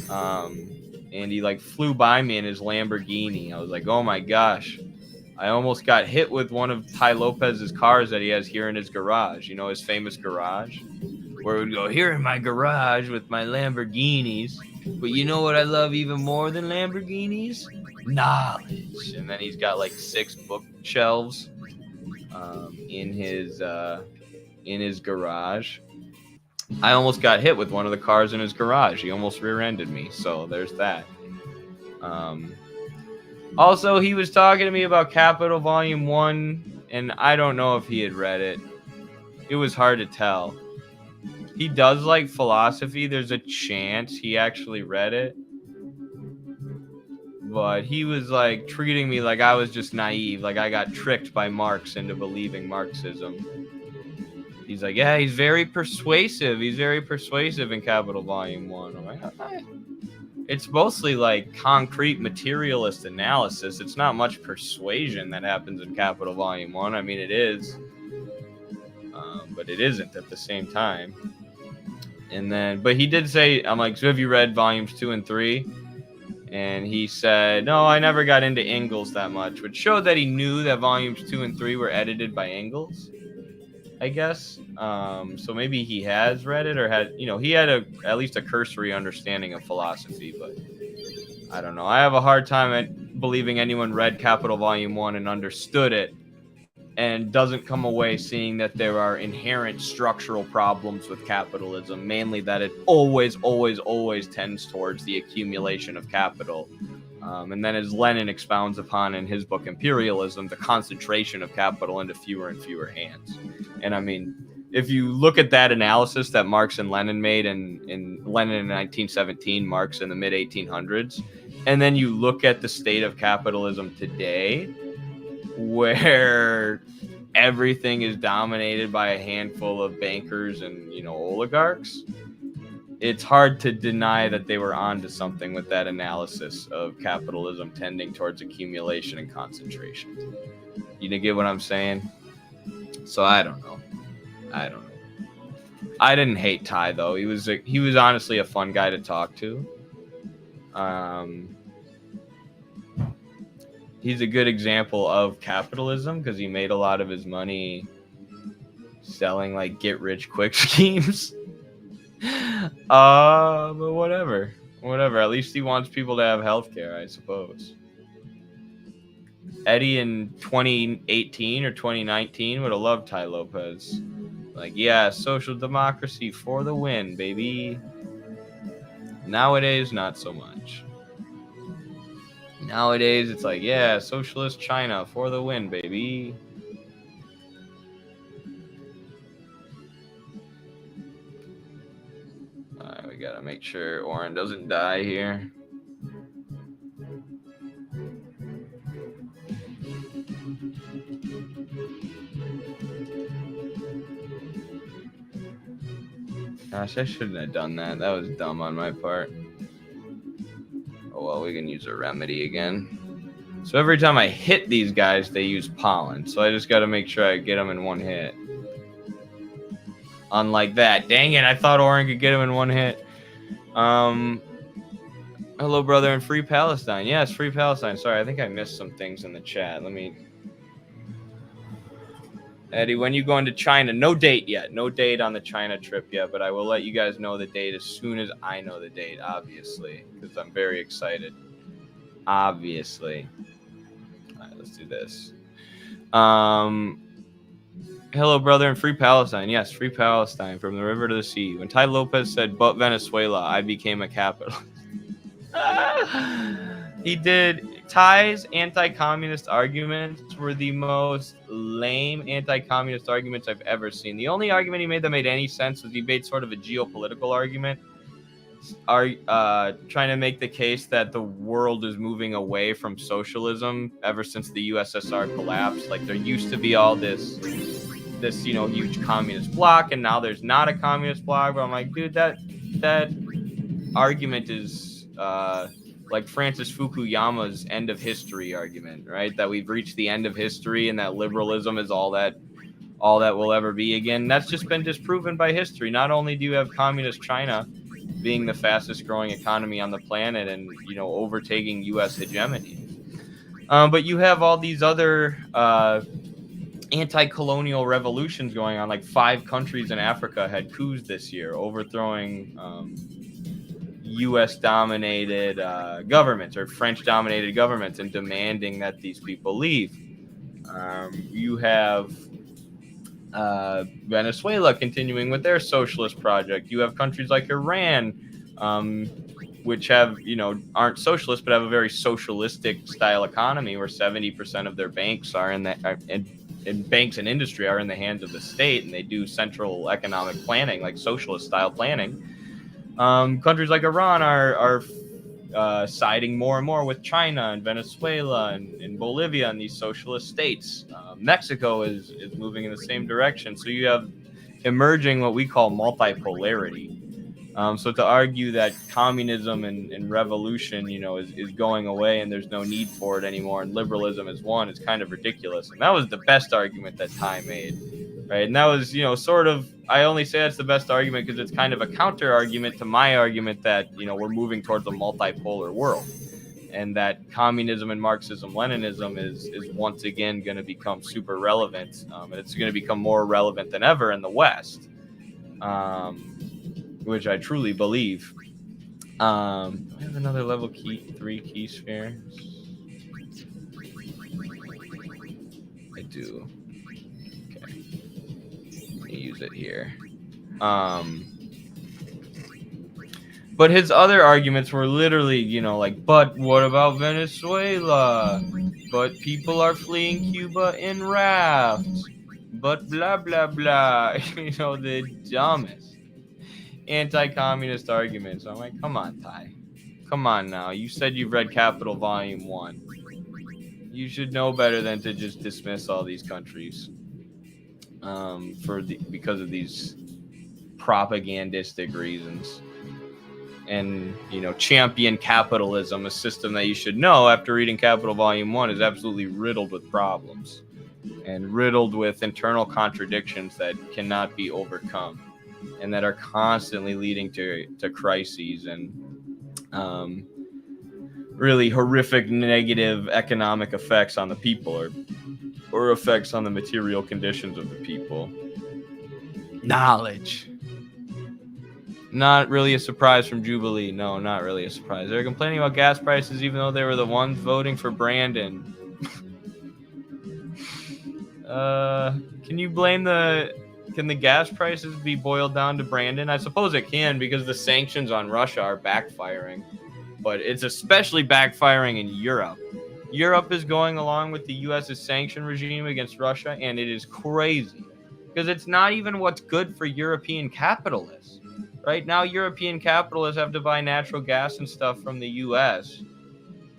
And he like flew by me in his Lamborghini. I was like, oh my gosh. I almost got hit with one of Ty Lopez's cars that he has here in his garage. You know, his famous garage, where it would go, here in my garage with my Lamborghinis. But you know what I love even more than Lamborghinis? Knowledge. And then he's got like 6 bookshelves in his garage. I almost got hit with one of the cars in his garage. He almost rear-ended me. So there's that. Also, he was talking to me about Capital Volume 1, and I don't know if he had read it. It was hard to tell. He does like philosophy. There's a chance he actually read it. But he was like treating me like I was just naive, like I got tricked by Marx into believing Marxism. He's like, yeah, he's very persuasive. He's very persuasive in Capital Volume 1. I'm like, okay. it's mostly like concrete materialist analysis. It's not much persuasion that happens in Capital Volume 1. I mean, it is, but it isn't at the same time. And then, but he did say, I'm like, so have you read volumes 2 and 3? And he said, no, I never got into Engels that much, which showed that he knew that volumes 2 and 3 were edited by Engels, I guess. So maybe he has read it, or had, he had at least a cursory understanding of philosophy, but I don't know. I have a hard time believing anyone read Capital Volume 1 and understood it and doesn't come away seeing that there are inherent structural problems with capitalism, mainly that it always tends towards the accumulation of capital. And then, as Lenin expounds upon in his book Imperialism, the concentration of capital into fewer and fewer hands. And I mean, if you look at that analysis that Marx and Lenin made in Lenin in 1917, Marx in the mid-1800s, and then you look at the state of capitalism today, where everything is dominated by a handful of bankers and oligarchs, it's hard to deny that they were onto something with that analysis of capitalism tending towards accumulation and concentration. You get what I'm saying? So I don't know. I didn't hate Ty though. He was honestly a fun guy to talk to. He's a good example of capitalism because he made a lot of his money selling like get rich quick schemes. But whatever. At least he wants people to have healthcare, I suppose. Eddie in 2018 or 2019 would have loved Ty Lopez. Like, yeah, social democracy for the win, baby. Nowadays, not so much. Nowadays, it's like, yeah, socialist China for the win, baby. All right, we gotta make sure Oren doesn't die here. Gosh, I shouldn't have done that. That was dumb on my part. Oh well, we can use a remedy again. So every time I hit these guys, they use pollen. So I just got to make sure I get them in one hit. Unlike that. Dang it, I thought Oren could get him in one hit. Hello, brother, in Free Palestine. Yes, Free Palestine. Sorry, I think I missed some things in the chat. Let me... Eddie, when you going to China? No date yet. No date on the China trip yet, but I will let you guys know the date as soon as I know the date, obviously, because I'm very excited. Obviously. All right, let's do this. Hello, brother, in Free Palestine. Yes, Free Palestine, from the river to the sea. When Ty Lopez said, but Venezuela, I became a capitalist. He did. Ty's anti-communist arguments were the most lame anti-communist arguments I've ever seen. The only argument he made that made any sense was he made sort of a geopolitical argument, trying to make the case that the world is moving away from socialism ever since the USSR collapsed. Like, there used to be all this huge communist bloc, and now there's not a communist bloc. But I'm like, dude, that argument is like Francis Fukuyama's end of history argument, right? That we've reached the end of history and that liberalism is all that will ever be again. That's just been disproven by history. Not only do you have communist China being the fastest growing economy on the planet and, overtaking U.S. hegemony, but you have all these other anti-colonial revolutions going on. Like 5 countries in Africa had coups this year, overthrowing U.S.-dominated governments or French-dominated governments and demanding that these people leave. You have Venezuela continuing with their socialist project. You have countries like Iran, which have, aren't socialist, but have a very socialistic style economy where 70% of their banks are and banks and industry are in the hands of the state, and they do central economic planning, like socialist style planning. Countries like Iran are siding more and more with China and Venezuela and Bolivia and these socialist states. Mexico is moving in the same direction. So you have emerging what we call multipolarity, So to argue that communism and revolution, is going away and there's no need for it anymore, and liberalism is one, it's kind of ridiculous. And that was the best argument that Ty made, right? And that was, sort of, I only say that's the best argument because it's kind of a counter argument to my argument that, we're moving towards a multipolar world, and that communism and Marxism, Leninism is once again going to become super relevant, and it's going to become more relevant than ever in the West. Which I truly believe. I have another level 3 key sphere. I do. Okay. Let me use it here. But his other arguments were literally, but what about Venezuela? But people are fleeing Cuba in rafts. But blah, blah, blah. The dumbest anti-communist arguments. So I'm like, come on, Ty. Come on now. You said you've read Capital Volume 1. You should know better than to just dismiss all these countries because of these propagandistic reasons. And, champion capitalism, a system that you should know after reading Capital Volume 1 is absolutely riddled with problems and riddled with internal contradictions that cannot be overcome, and that are constantly leading to crises and really horrific negative economic effects on the people, or effects on the material conditions of the people. Knowledge. Not really a surprise from Jubilee. No, not really a surprise. They're complaining about gas prices even though they were the ones voting for Brandon. Can you blame Can the gas prices be boiled down to Brandon? I suppose it can, because the sanctions on Russia are backfiring. But it's especially backfiring in Europe. Europe is going along with the U.S.'s sanction regime against Russia, and it is crazy. Because it's not even what's good for European capitalists. Right now, European capitalists have to buy natural gas and stuff from the U.S.,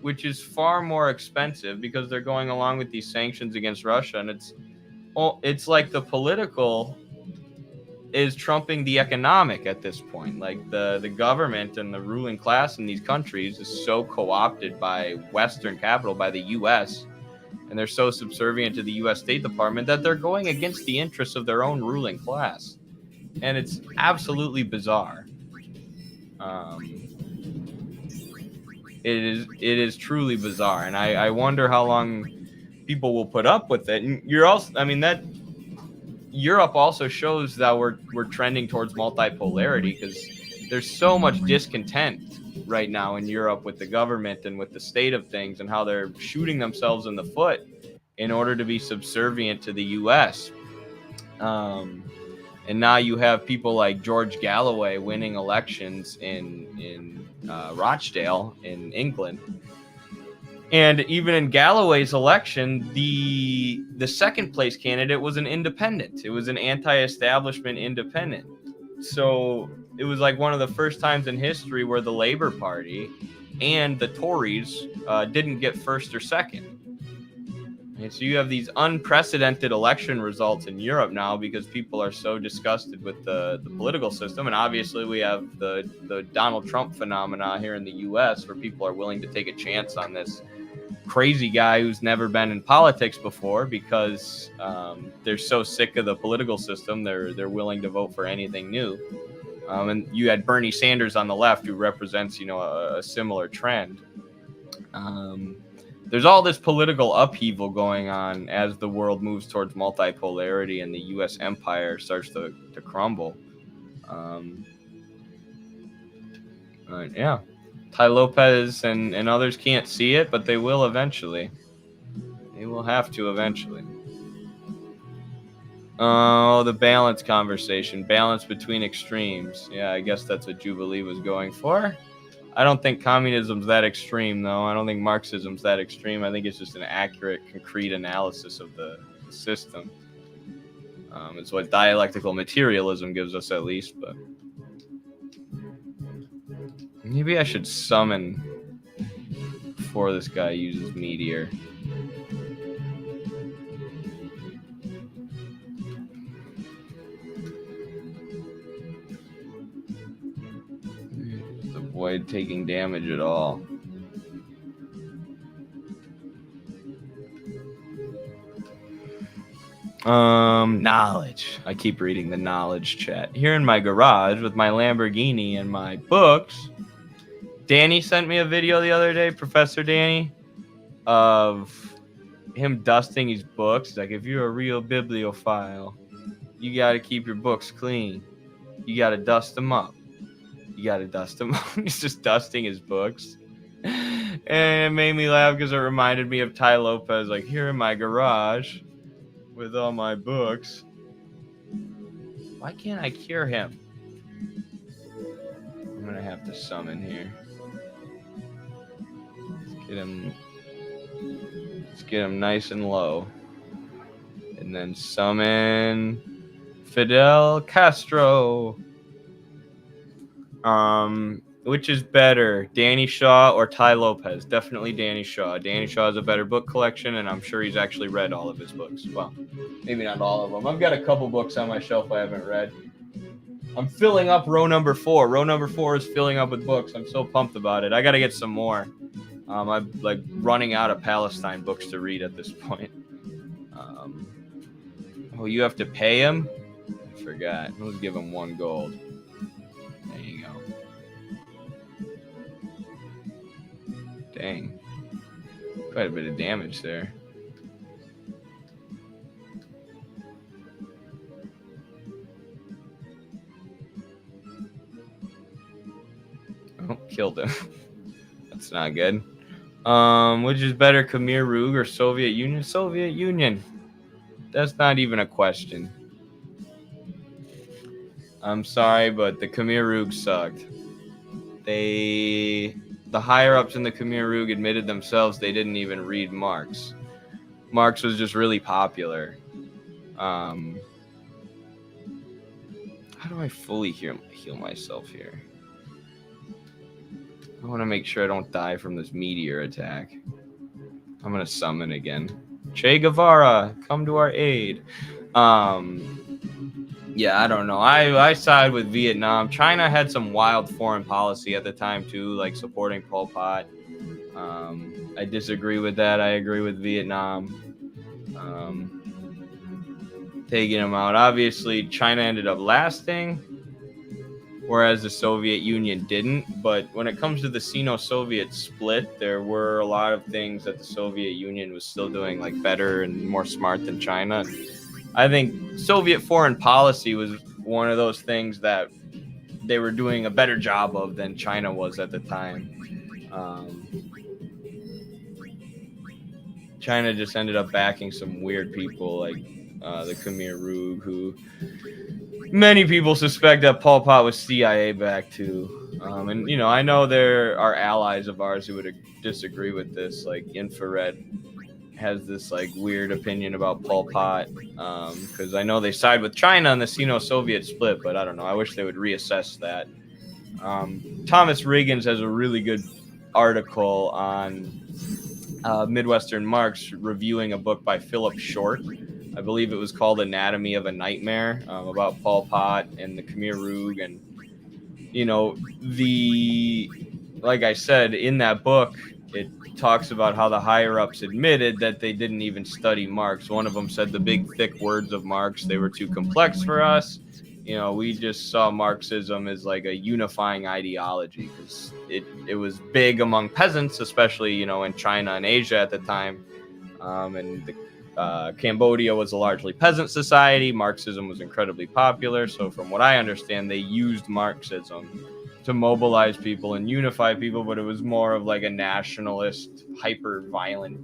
which is far more expensive because they're going along with these sanctions against Russia. And it's like the political is trumping the economic at this point. Like the government and the ruling class in these countries is so co-opted by Western capital, by the U.S., and they're so subservient to the U.S. State Department that they're going against the interests of their own ruling class. And it's absolutely bizarre. It is truly bizarre, and I wonder how long people will put up with it. And that Europe also shows that we're trending towards multipolarity, because there's so much discontent right now in Europe with the government and with the state of things, and how they're shooting themselves in the foot in order to be subservient to the U.S. And now you have people like George Galloway winning elections in Rochdale in England. And even in Galloway's election, the second place candidate was an independent. It was an anti-establishment independent. So it was like one of the first times in history where the Labour Party and the Tories didn't get first or second. And so you have these unprecedented election results in Europe now because people are so disgusted with the political system. And obviously we have the Donald Trump phenomena here in the U.S., where people are willing to take a chance on this crazy guy who's never been in politics before, because they're so sick of the political system. They're willing to vote for anything new. And you had Bernie Sanders on the left, who represents, a similar trend. There's all this political upheaval going on as the world moves towards multipolarity and the U.S. empire starts to crumble. Yeah. Ty Lopez and others can't see it, but they will eventually. They will have to eventually. Oh, the balance conversation. Balance between extremes. Yeah, I guess that's what Jubilee was going for. I don't think communism's that extreme, though. I don't think Marxism's that extreme. I think it's just an accurate, concrete analysis of the system. It's what dialectical materialism gives us, at least. But maybe I should summon before this guy uses Meteor. avoid taking damage at all. Knowledge. I keep reading the knowledge chat. Here in my garage with my Lamborghini and my books. Danny sent me a video the other day, Professor Danny, of him dusting his books. He's like, if you're a real bibliophile, you got to keep your books clean. You got to dust them up. You got to dust them up. He's just dusting his books. And it made me laugh because it reminded me of Ty Lopez, like, here in my garage with all my books. Why can't I cure him? I'm going to have to summon here. Let's get him nice and low. And then summon Fidel Castro. Which is better, Danny Shaw or Ty Lopez? Definitely Danny Shaw. Danny Shaw has a better book collection, and I'm sure he's actually read all of his books. Well, maybe not all of them. I've got a couple books on my shelf I haven't read. I'm filling up row number 4. Row number 4 is filling up with books. I'm so pumped about it. I got to get some more. I'm like running out of Palestine books to read at this point. Oh, you have to pay him? I forgot. Let's give him 1 gold. There you go. Dang. Quite a bit of damage there. Oh, killed him. That's not good. Which is better, Khmer Rouge or Soviet Union? Soviet Union. That's not even a question. I'm sorry, but the Khmer Rouge sucked. The higher-ups in the Khmer Rouge admitted themselves they didn't even read Marx. Marx was just really popular. How do I fully heal myself here? I want to make sure I don't die from this meteor attack. I'm going to summon again. Che Guevara, come to our aid. Yeah, I don't know. I side with Vietnam. China had some wild foreign policy at the time, too, like supporting Pol Pot. I disagree with that. I agree with Vietnam. Taking them out. Obviously, China ended up lasting, whereas the Soviet Union didn't. But when it comes to the Sino-Soviet split, there were a lot of things that the Soviet Union was still doing like better and more smart than China. I think Soviet foreign policy was one of those things that they were doing a better job of than China was at the time. China just ended up backing some weird people like the Khmer Rouge, who many people suspect that Pol Pot was CIA backed too. And, you know, I know there are allies of ours who would disagree with this, like Infrared has this like weird opinion about Pol Pot because I know they side with China on the Sino-Soviet split, but I don't know. I wish they would reassess that. Thomas Riggins has a really good article on Midwestern Marx reviewing a book by Philip Short. I believe it was called Anatomy of a Nightmare, about Pol Pot and the Khmer Rouge. And, you know, like I said, in that book, it talks about how the higher-ups admitted that they didn't even study Marx. One of them said the big, thick words of Marx, they were too complex for us. You know, we just saw Marxism as like a unifying ideology because it was big among peasants, especially, you know, in China and Asia at the time. And Cambodia was a largely peasant society. Marxism was incredibly popular. So from what I understand, they used Marxism to mobilize people and unify people, but it was more of like a nationalist, hyper-violent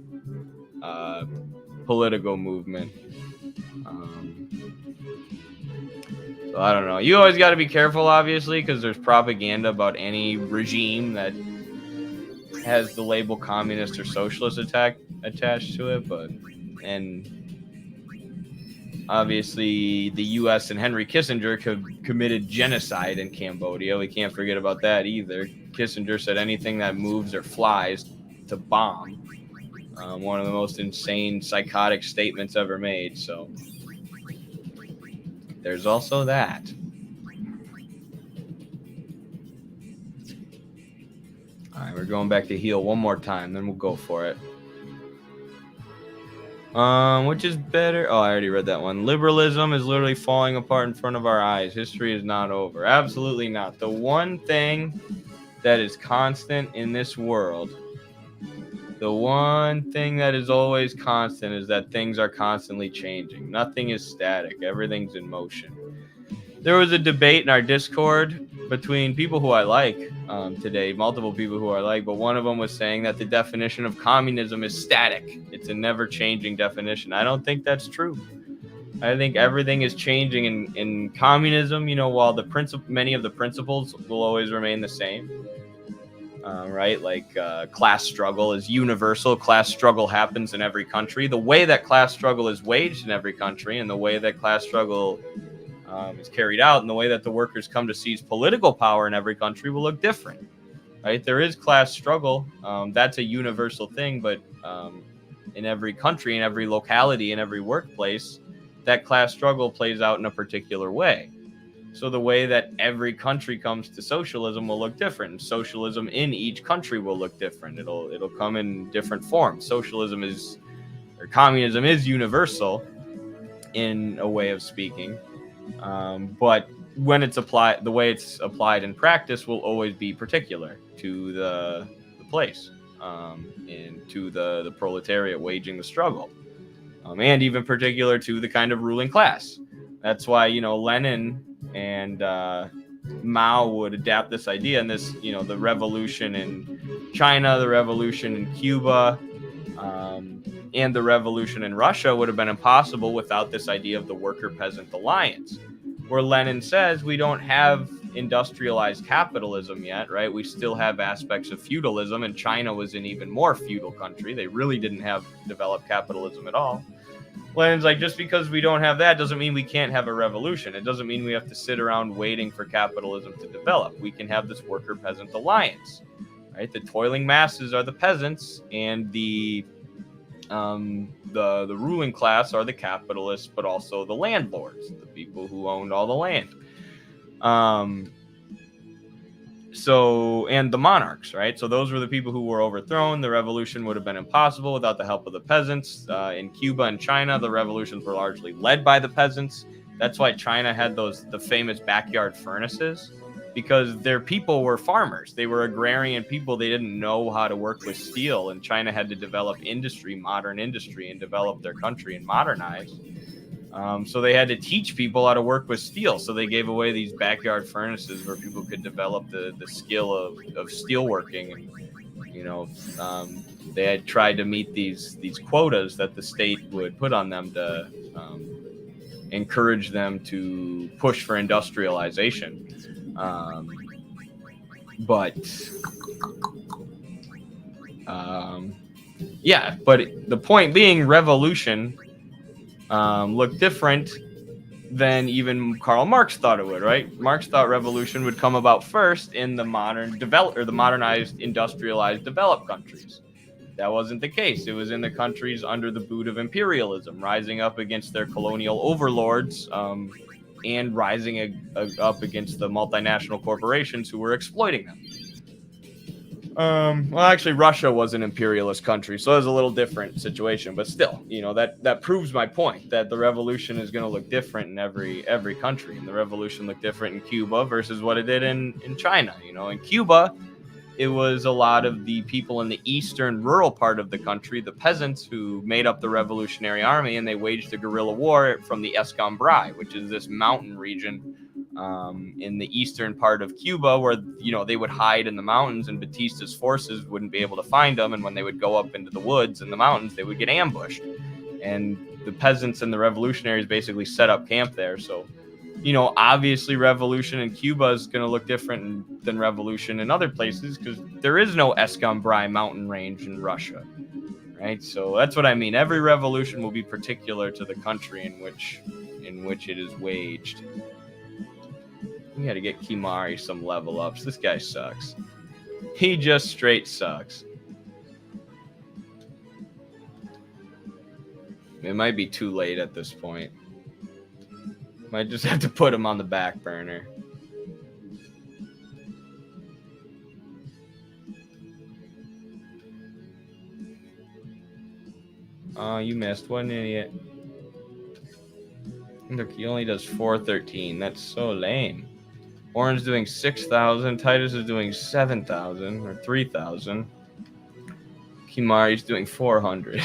political movement. So I don't know. You always got to be careful, obviously, because there's propaganda about any regime that has the label communist or socialist attached to it. And obviously the U.S. and Henry Kissinger committed genocide in Cambodia. We can't forget about that either. Kissinger said anything that moves or flies to bomb. One of the most insane, psychotic statements ever made. So there's also that. All right, we're going back to heal one more time, then we'll go for it. Which is better? Oh, I already read that one. Liberalism is literally falling apart in front of our eyes. History is not over. Absolutely not. The one thing that is constant in this world, the one thing that is always constant is that things are constantly changing. Nothing is static. Everything's in motion. There was a debate in our Discord between people who I like today, multiple people who I like, but one of them was saying that the definition of communism is static. It's a never-changing definition. I don't think that's true. I think everything is changing in communism, you know, while many of the principles will always remain the same. Right? Like class struggle is universal. Class struggle happens in every country. The way that class struggle is waged in every country and the way that class struggle is carried out and the way that the workers come to seize political power in every country will look different. Right? There is class struggle. That's a universal thing, but in every country, in every locality, in every workplace, that class struggle plays out in a particular way. So the way that every country comes to socialism will look different. Socialism in each country will look different. It'll come in different forms. Communism is universal in a way of speaking. But when it's applied, the way it's applied in practice will always be particular to the place and to the proletariat waging the struggle, and even particular to the kind of ruling class. That's why, you know, Lenin and Mao would adapt this idea, and this, you know, the revolution in China, the revolution in Cuba, and the revolution in Russia would have been impossible without this idea of the worker-peasant alliance, where Lenin says we don't have industrialized capitalism yet, right? We still have aspects of feudalism, and China was an even more feudal country. They really didn't have developed capitalism at all. Lenin's like, just because we don't have that doesn't mean we can't have a revolution. It doesn't mean we have to sit around waiting for capitalism to develop. We can have this worker-peasant alliance, right? The toiling masses are the peasants, and the ruling class are the capitalists, but also the landlords, the people who owned all the land. And the monarchs, right? So those were the people who were overthrown. The revolution would have been impossible without the help of the peasants. In Cuba and China, the revolutions were largely led by the peasants. That's why China had the famous backyard furnaces, because their people were farmers. They were agrarian people. They didn't know how to work with steel, and China had to develop modern industry, and develop their country and modernize. So they had to teach people how to work with steel. So they gave away these backyard furnaces where people could develop the skill of steel working. And, you know, they had tried to meet these quotas that the state would put on them to encourage them to push for industrialization. But the point being, revolution looked different than even Karl Marx thought it would, right? Marx thought revolution would come about first in the modernized, industrialized, developed countries. That wasn't the case. It was in the countries under the boot of imperialism, rising up against their colonial overlords, and rising up against the multinational corporations who were exploiting them. Well, actually, Russia was an imperialist country, so it was a little different situation. But still, you know, that proves my point that the revolution is going to look different in every country. And the revolution looked different in Cuba versus what it did in China. You know, in Cuba, it was a lot of the people in the eastern rural part of the country, the peasants, who made up the Revolutionary Army, and they waged a guerrilla war from the Escambray, which is this mountain region in the eastern part of Cuba, where, you know, they would hide in the mountains and Batista's forces wouldn't be able to find them. And when they would go up into the woods and the mountains, they would get ambushed. And the peasants and the revolutionaries basically set up camp there. So, you know, obviously revolution in Cuba is going to look different than revolution in other places, because there is no Escambray mountain range in Russia, right? So that's what I mean. Every revolution will be particular to the country in which it is waged. We got to get Kimari some level ups. This guy sucks. He just straight sucks. It might be too late at this point. Might just have to put him on the back burner. Oh, you missed. What an idiot. Look, he only does 413. That's so lame. Orange doing 6,000. Titus is doing 7,000 or 3,000. Kimari's doing 400.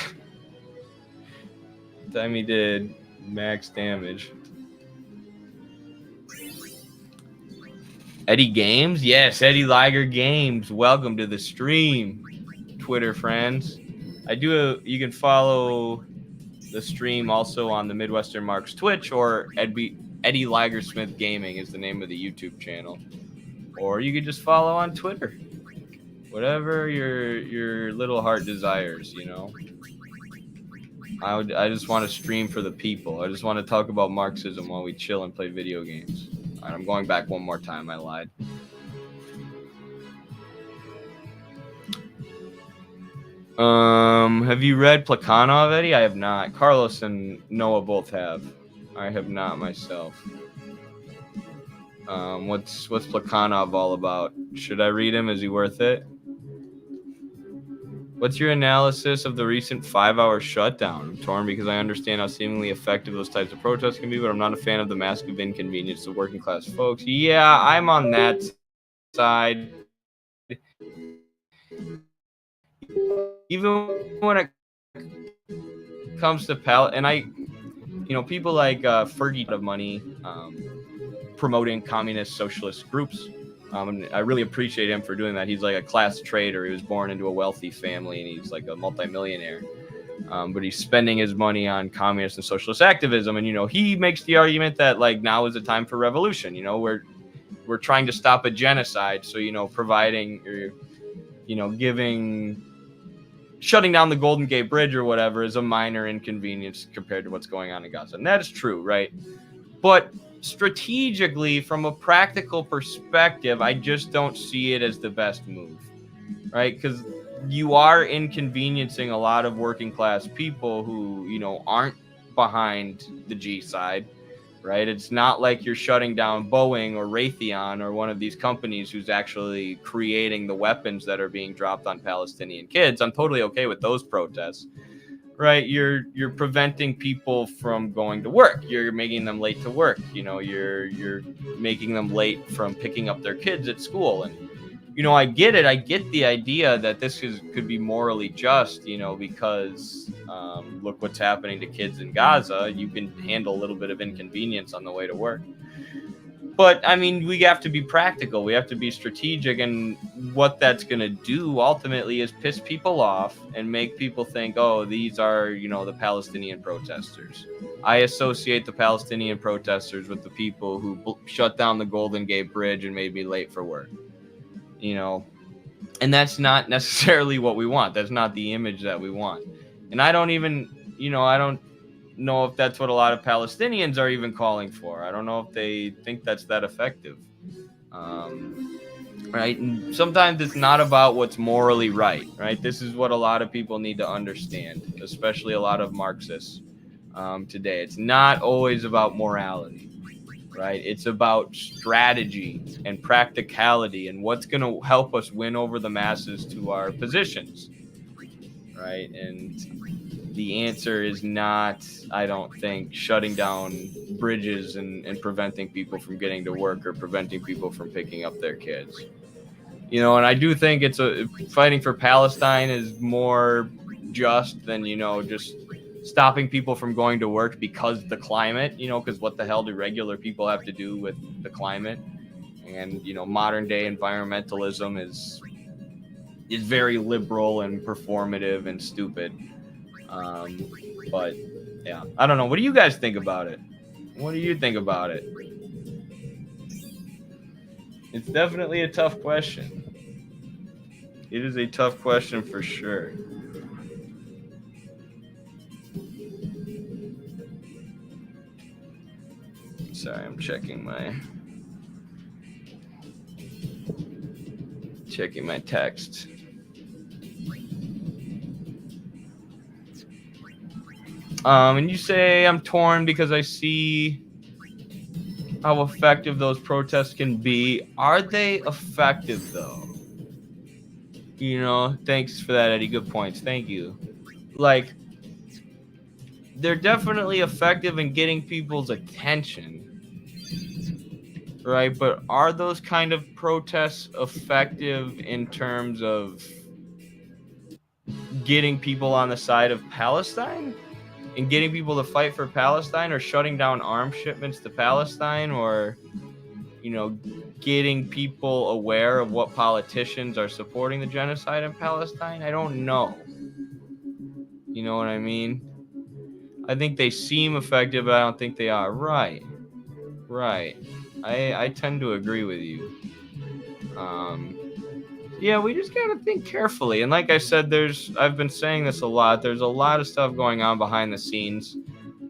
Time he did max damage. Eddie Games? Yes, Eddie Liger Games. Welcome to the stream, Twitter friends. You can follow the stream also on the Midwestern Marks Twitch, or Eddie Liger Smith Gaming is the name of the YouTube channel. Or you could just follow on Twitter. Whatever your little heart desires, you know. I just want to stream for the people. I just want to talk about Marxism while we chill and play video games. All right, I'm going back one more time. I lied. Have you read Plekhanov, Eddie? I have not. Carlos and Noah both have. I have not myself. What's Plekhanov all about? Should I read him? Is he worth it? What's your analysis of the recent 5-hour shutdown? I'm torn because I understand how seemingly effective those types of protests can be, but I'm not a fan of the massive inconvenience to working class folks. Yeah, I'm on that side. Even when it comes to people like Fergie of money promoting communist socialist groups. And I really appreciate him for doing that. He's like a class trader. He was born into a wealthy family, and he's like a multimillionaire. But he's spending his money on communist and socialist activism. And, he makes the argument that, like, now is the time for revolution. We're trying to stop a genocide. So, providing or, shutting down the Golden Gate Bridge or whatever is a minor inconvenience compared to what's going on in Gaza. And that is true, right? But strategically, from a practical perspective, I just don't see it as the best move, right? Because you are inconveniencing a lot of working class people who, aren't behind the G side, right? It's not like you're shutting down Boeing or Raytheon or one of these companies who's actually creating the weapons that are being dropped on Palestinian kids. I'm totally okay with those protests. Right, you're preventing people from going to work. You're making them late to work. You're making them late from picking up their kids at school. And I get it. I get the idea that this could be morally just. Because look what's happening to kids in Gaza. You can handle a little bit of inconvenience on the way to work. But, we have to be practical. We have to be strategic. And what that's going to do ultimately is piss people off and make people think, oh, these are, the Palestinian protesters. I associate the Palestinian protesters with the people who shut down the Golden Gate Bridge and made me late for work. And that's not necessarily what we want. That's not the image that we want. And I don't even, I don't know if that's what a lot of Palestinians are even calling for. I don't know if they think that's that effective. Right? And sometimes it's not about what's morally right? This is what a lot of people need to understand, especially a lot of Marxists today. It's not always about morality, right? It's about strategy and practicality and what's going to help us win over the masses to our positions, right? And the answer is not, I don't think, shutting down bridges and preventing people from getting to work or preventing people from picking up their kids. And I do think fighting for Palestine is more just than, just stopping people from going to work because the climate, because what the hell do regular people have to do with the climate? And, modern day environmentalism is very liberal and performative and stupid. But yeah, I don't know. What do you guys think about it? What do you think about it? It's definitely a tough question. It is a tough question for sure. Sorry, I'm checking my text. And you say I'm torn because I see how effective those protests can be. Are they effective though? Thanks for that, Eddie. Good points. Thank you. Like, they're definitely effective in getting people's attention, right? But are those kind of protests effective in terms of getting people on the side of Palestine and getting people to fight for Palestine, or shutting down arms shipments to Palestine, or, you know, getting people aware of what politicians are supporting the genocide in Palestine? I don't know. You know what I mean? I think they seem effective, but I don't think they are. Right. I tend to agree with you. Yeah, we just gotta think carefully. And like I said, I've been saying this a lot. There's a lot of stuff going on behind the scenes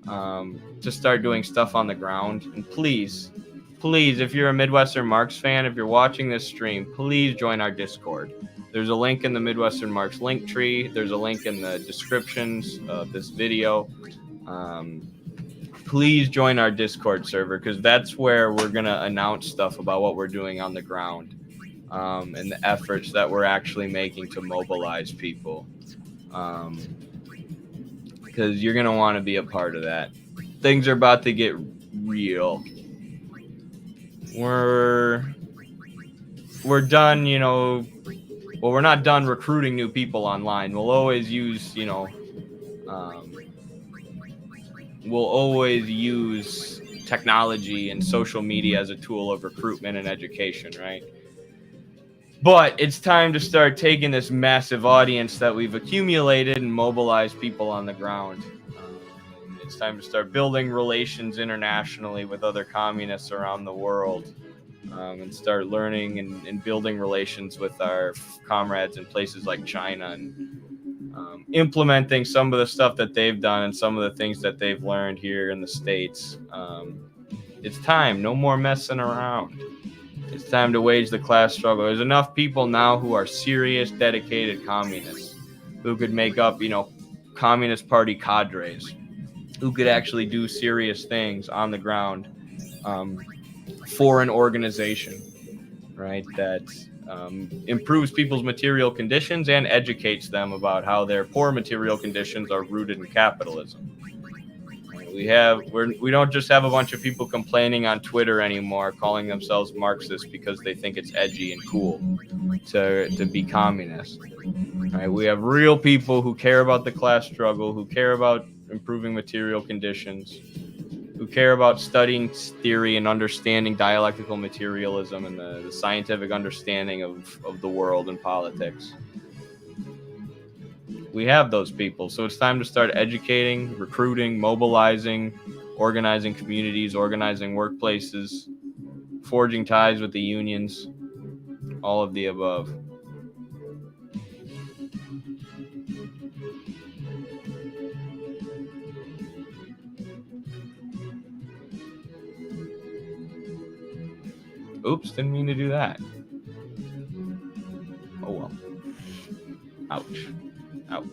to start doing stuff on the ground. And please, if you're a Midwestern Marx fan, if you're watching this stream, please join our Discord. There's a link in the Midwestern Marx link tree. There's a link in the descriptions of this video. Please join our Discord server, because that's where we're going to announce stuff about what we're doing on the ground, and the efforts that we're actually making to mobilize people. Because you're going to want to be a part of that. Things are about to get real. We're done, you know. Well, we're not done recruiting new people online. We'll always use, you know, technology and social media as a tool of recruitment and education, right? But it's time to start taking this massive audience that we've accumulated and mobilize people on the ground. It's time to start building relations internationally with other communists around the world, and start learning and building relations with our comrades in places like China, and implementing some of the stuff that they've done and some of the things that they've learned here in the States. It's time. No more messing around. It's time to wage the class struggle. There's enough people now who are serious, dedicated communists who could make up, you know, Communist Party cadres, who could actually do serious things on the ground for an organization, right, that improves people's material conditions and educates them about how their poor material conditions are rooted in capitalism. We don't just have a bunch of people complaining on Twitter anymore, calling themselves Marxists because they think it's edgy and cool to be communist. Right? We have real people who care about the class struggle, who care about improving material conditions, who care about studying theory and understanding dialectical materialism and the scientific understanding of the world and politics. We have those people, so it's time to start educating, recruiting, mobilizing, organizing communities, organizing workplaces, forging ties with the unions, all of the above. Oops, didn't mean to do that. Oh well. Ouch. Ouch.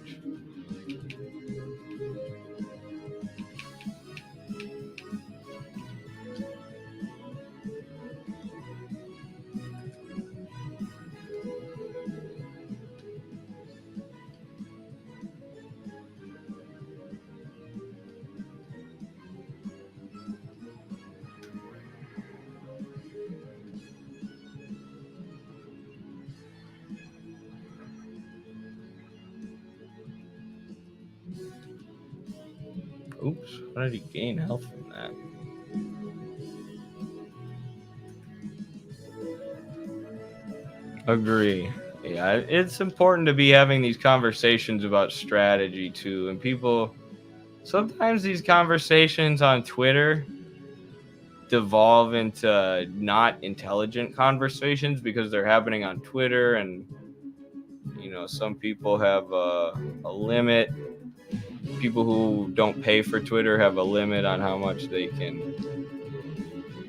Oops, how did he gain health from that? Agree. Yeah, it's important to be having these conversations about strategy too. And people, sometimes these conversations on Twitter devolve into not intelligent conversations because they're happening on Twitter, and you know, some people have a limit. People who don't pay for Twitter have a limit on how much they can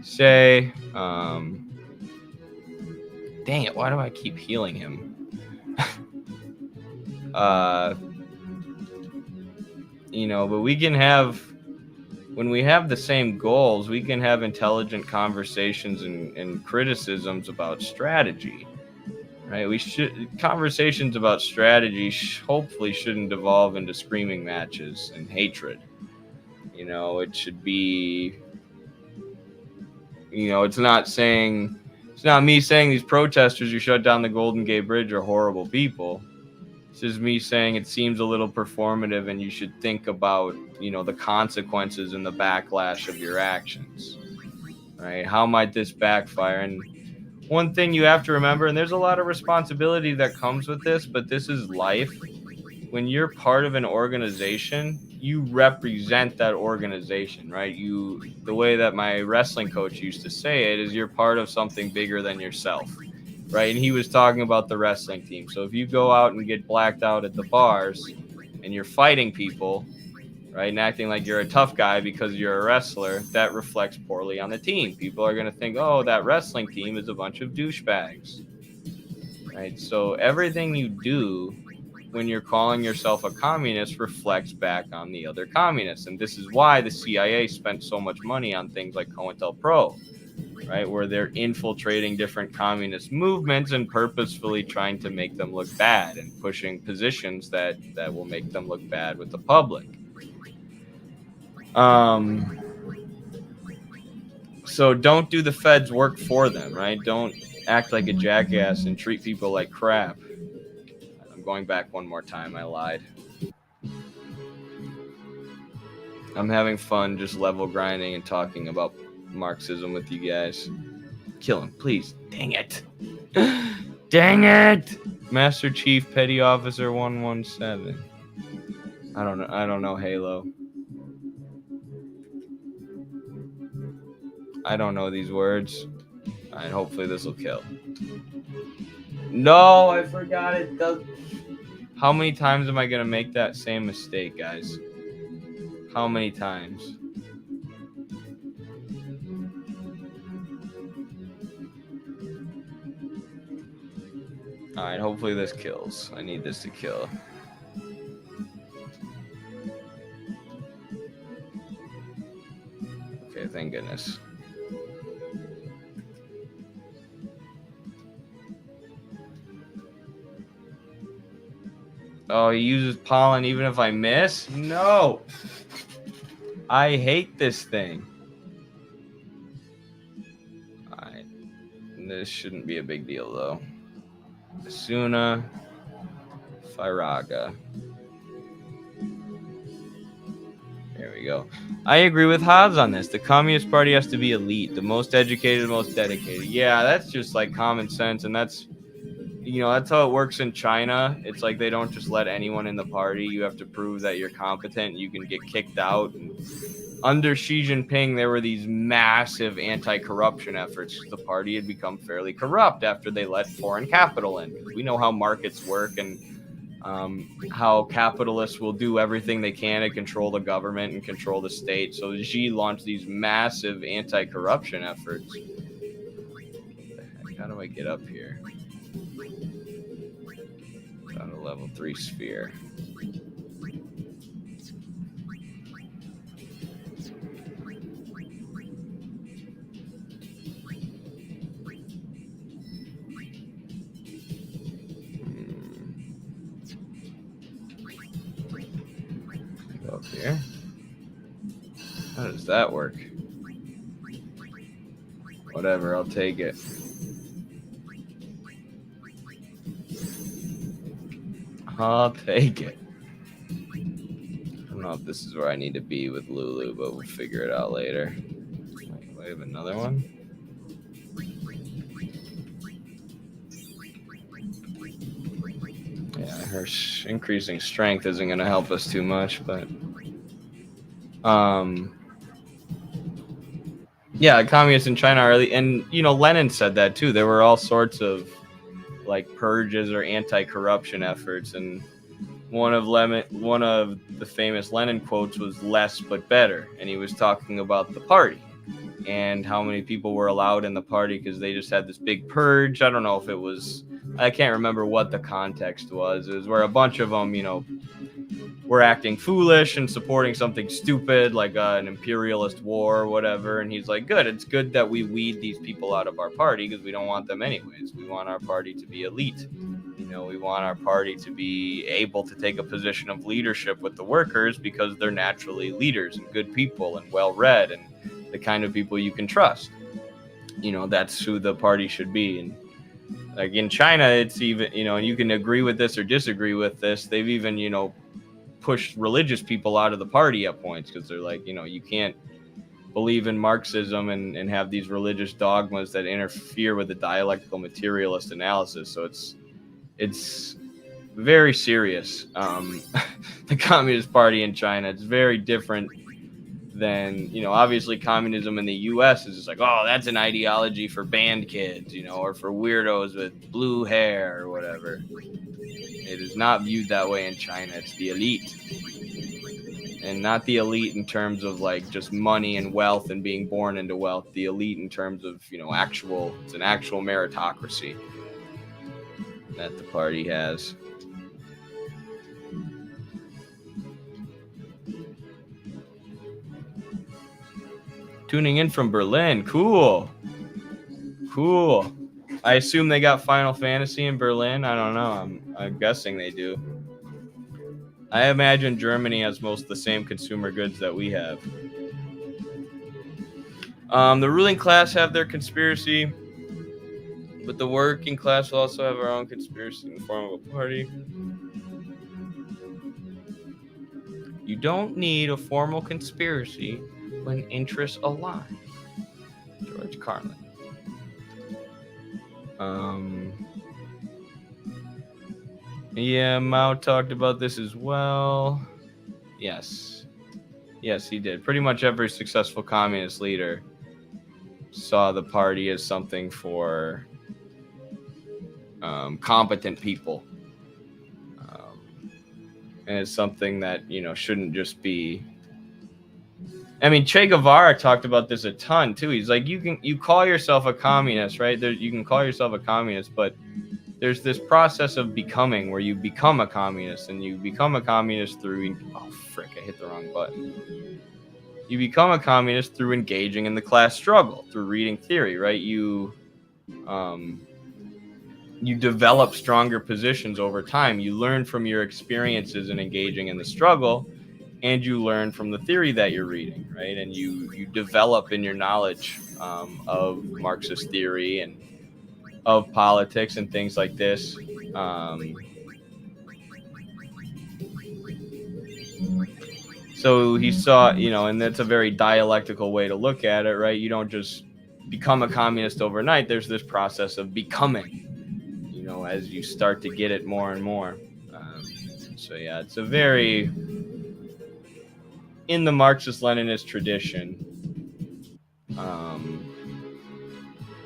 say. Dang it, why do I keep healing him? You know, but we can have, when we have the same goals, we can have intelligent conversations and criticisms about strategy. Right, conversations about strategy hopefully shouldn't devolve into screaming matches and hatred. It should be, it's not me saying these protesters who shut down the Golden Gate Bridge are horrible people. This is me saying it seems a little performative, and you should think about, the consequences and the backlash of your actions, right? How might this backfire? And one thing you have to remember, and there's a lot of responsibility that comes with this, but this is life. When you're part of an organization, you represent that organization, right? The way that my wrestling coach used to say it is you're part of something bigger than yourself, right? And he was talking about the wrestling team. So if you go out and get blacked out at the bars and you're fighting people, right, and acting like you're a tough guy because you're a wrestler, that reflects poorly on the team. People are going to think, oh, that wrestling team is a bunch of douchebags, right? So everything you do when you're calling yourself a communist reflects back on the other communists. And this is why the CIA spent so much money on things like COINTELPRO, right, where they're infiltrating different communist movements and purposefully trying to make them look bad and pushing positions that will make them look bad with the public. So don't do the feds work for them, right? Don't act like a jackass and treat people like crap. I'm going back one more time. I lied. I'm having fun just level grinding and talking about Marxism with you guys. Kill him, please. Dang it. Dang it. Master Chief Petty Officer 117. I don't know Halo. I don't know these words. Alright, hopefully this will kill. No, I forgot it does. How many times am I gonna make that same mistake, guys? How many times? Alright, hopefully this kills. I need this to kill. Okay, thank goodness. Oh, he uses pollen even if I miss? No! I hate this thing. Alright. This shouldn't be a big deal, though. Asuna Firaga. There we go. I agree with Hobbes on this. The Communist Party has to be elite. The most educated, most dedicated. Yeah, that's just like common sense, and that's that's how it works in China. It's like they don't just let anyone in the party. You have to prove that you're competent. You can get kicked out. And under Xi Jinping, there were these massive anti-corruption efforts. The party had become fairly corrupt after they let foreign capital in. We know how markets work and how capitalists will do everything they can to control the government and control the state. So Xi launched these massive anti-corruption efforts. How do I get up here? On a level 3 sphere. Go up here. How does that work? Whatever, I'll take it. I'll take it. I don't know if this is where I need to be with Lulu, but we'll figure it out later. Wait, I have another one? Yeah, her increasing strength isn't going to help us too much, but... yeah, communists in China are... And, Lenin said that, too. There were all sorts of like purges or anti-corruption efforts, and one of the famous Lenin quotes was "less but better," and he was talking about the party and how many people were allowed in the party because they just had this big purge. I don't know if it was, I can't remember what the context was. It was where a bunch of them, we're acting foolish and supporting something stupid like an imperialist war or whatever. And he's like, good, it's good that we weed these people out of our party because we don't want them anyways. We want our party to be elite. You know, we want our party to be able to take a position of leadership with the workers because they're naturally leaders and good people and well-read and the kind of people you can trust. You know, that's who the party should be. And like in China, it's even, you know, and you can agree with this or disagree with this. They've even, you know, pushed religious people out of the party at points because they're like, you know, you can't believe in Marxism and have these religious dogmas that interfere with the dialectical materialist analysis. So it's very serious. The Communist Party in China, it's very different than, you know, obviously communism in the US is just like, oh, that's an ideology for band kids, you know, or for weirdos with blue hair or whatever. It is not viewed that way in China. It's the elite. And not the elite in terms of like just money and wealth and being born into wealth. The elite in terms of, you know, it's an actual meritocracy that the party has. Tuning in from Berlin. Cool. I assume they got Final Fantasy in Berlin. I don't know. I'm guessing they do. I imagine Germany has most of the same consumer goods that we have. The ruling class have their conspiracy, but the working class will also have our own conspiracy in the form of a party. You don't need a formal conspiracy when interests align. George Carlin. Yeah, Mao talked about this as well. Yes, he did. Pretty much every successful communist leader saw the party as something for competent people. And it's something that, you know, shouldn't just be. I mean, Che Guevara talked about this a ton too. He's like, you call yourself a communist, right? You can call yourself a communist, but there's this process of becoming where you become a communist, and you become a communist through. Oh frick! I hit the wrong button. You become a communist through engaging in the class struggle, through reading theory, right? You develop stronger positions over time. You learn from your experiences in engaging in the struggle. And you learn from the theory that you're reading, right? And you develop in your knowledge of Marxist theory and of politics and things like this. So he saw, you know, and that's a very dialectical way to look at it, right? You don't just become a communist overnight. There's this process of becoming, you know, as you start to get it more and more. So yeah, it's a very... in the Marxist-Leninist tradition,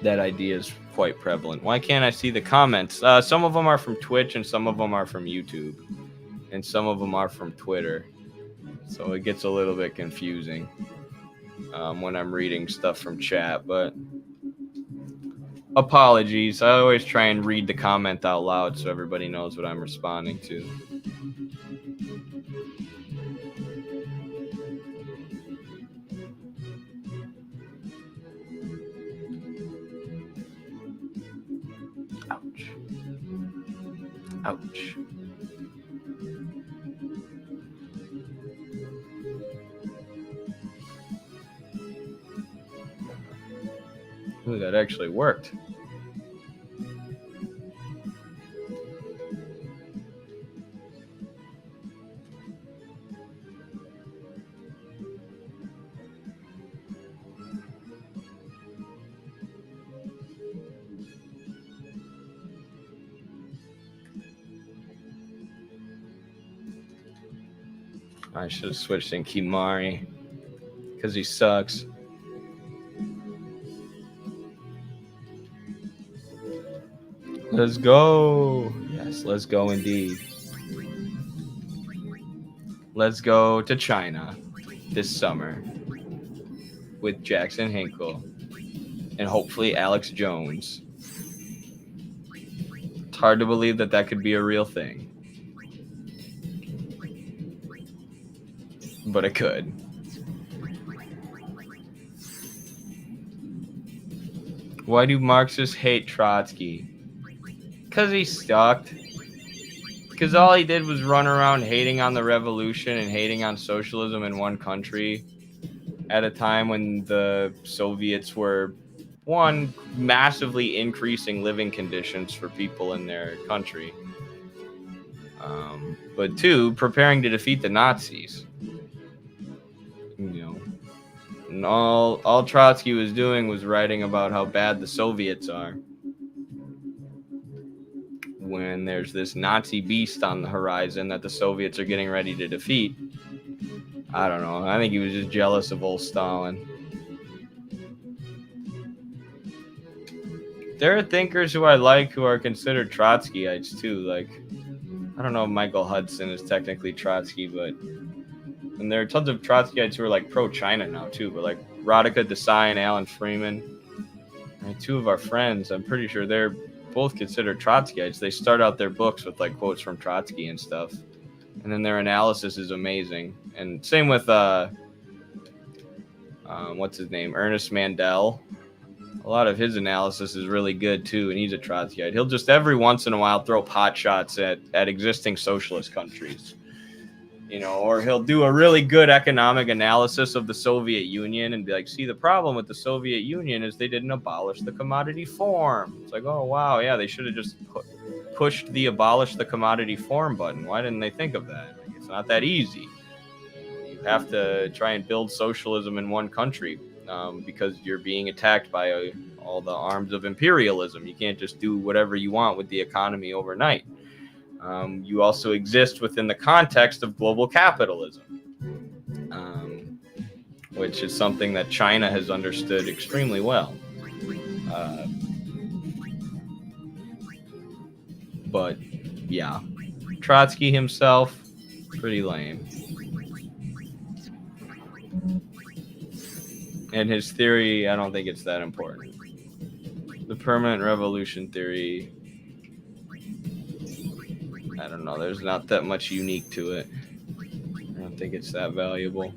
that idea is quite prevalent. Why can't I see the comments? Some of them are from Twitch, and some of them are from YouTube, and some of them are from Twitter. So it gets a little bit confusing when I'm reading stuff from chat, but apologies. I always try and read the comment out loud so everybody knows what I'm responding to. Ouch. Ooh, that actually worked. I should have switched in Kimari because he sucks. Let's go. Yes, let's go indeed. Let's go to China this summer with Jackson Hinkle and hopefully Alex Jones. It's hard to believe that could be a real thing. but it could. Why do Marxists hate Trotsky? Because he sucked. Because all he did was run around hating on the revolution and hating on socialism in one country at a time when the Soviets were, one, massively increasing living conditions for people in their country, but two, preparing to defeat the Nazis. You know, and all Trotsky was doing was writing about how bad the Soviets are, when there's this Nazi beast on the horizon that the Soviets are getting ready to defeat. I don't know. I think he was just jealous of old Stalin. There are thinkers who I like who are considered Trotskyites too. Like, I don't know if Michael Hudson is technically Trotsky, but and there are tons of Trotskyites who are like pro-China now too. But like Radhika Desai and Alan Freeman, and two of our friends, I'm pretty sure they're both considered Trotskyites. They start out their books with like quotes from Trotsky and stuff, and then their analysis is amazing. And same with what's his name, Ernest Mandel. A lot of his analysis is really good too, and he's a Trotskyite. He'll just every once in a while throw pot shots at existing socialist countries, you know, or he'll do a really good economic analysis of the Soviet Union and be like, see, the problem with the Soviet Union is they didn't abolish the commodity form. It's like, oh wow, yeah, they should have just pushed the abolish the commodity form button. Why didn't they think of that? Like, it's not that easy. You have to try and build socialism in one country. Because you're being attacked by all the arms of imperialism. You can't just do whatever you want with the economy overnight. You also exist within the context of global capitalism, which is something that China has understood extremely well. But yeah, Trotsky himself, pretty lame. And his theory, I don't think it's that important. The permanent revolution theory, I don't know. There's not that much unique to it. I don't think it's that valuable.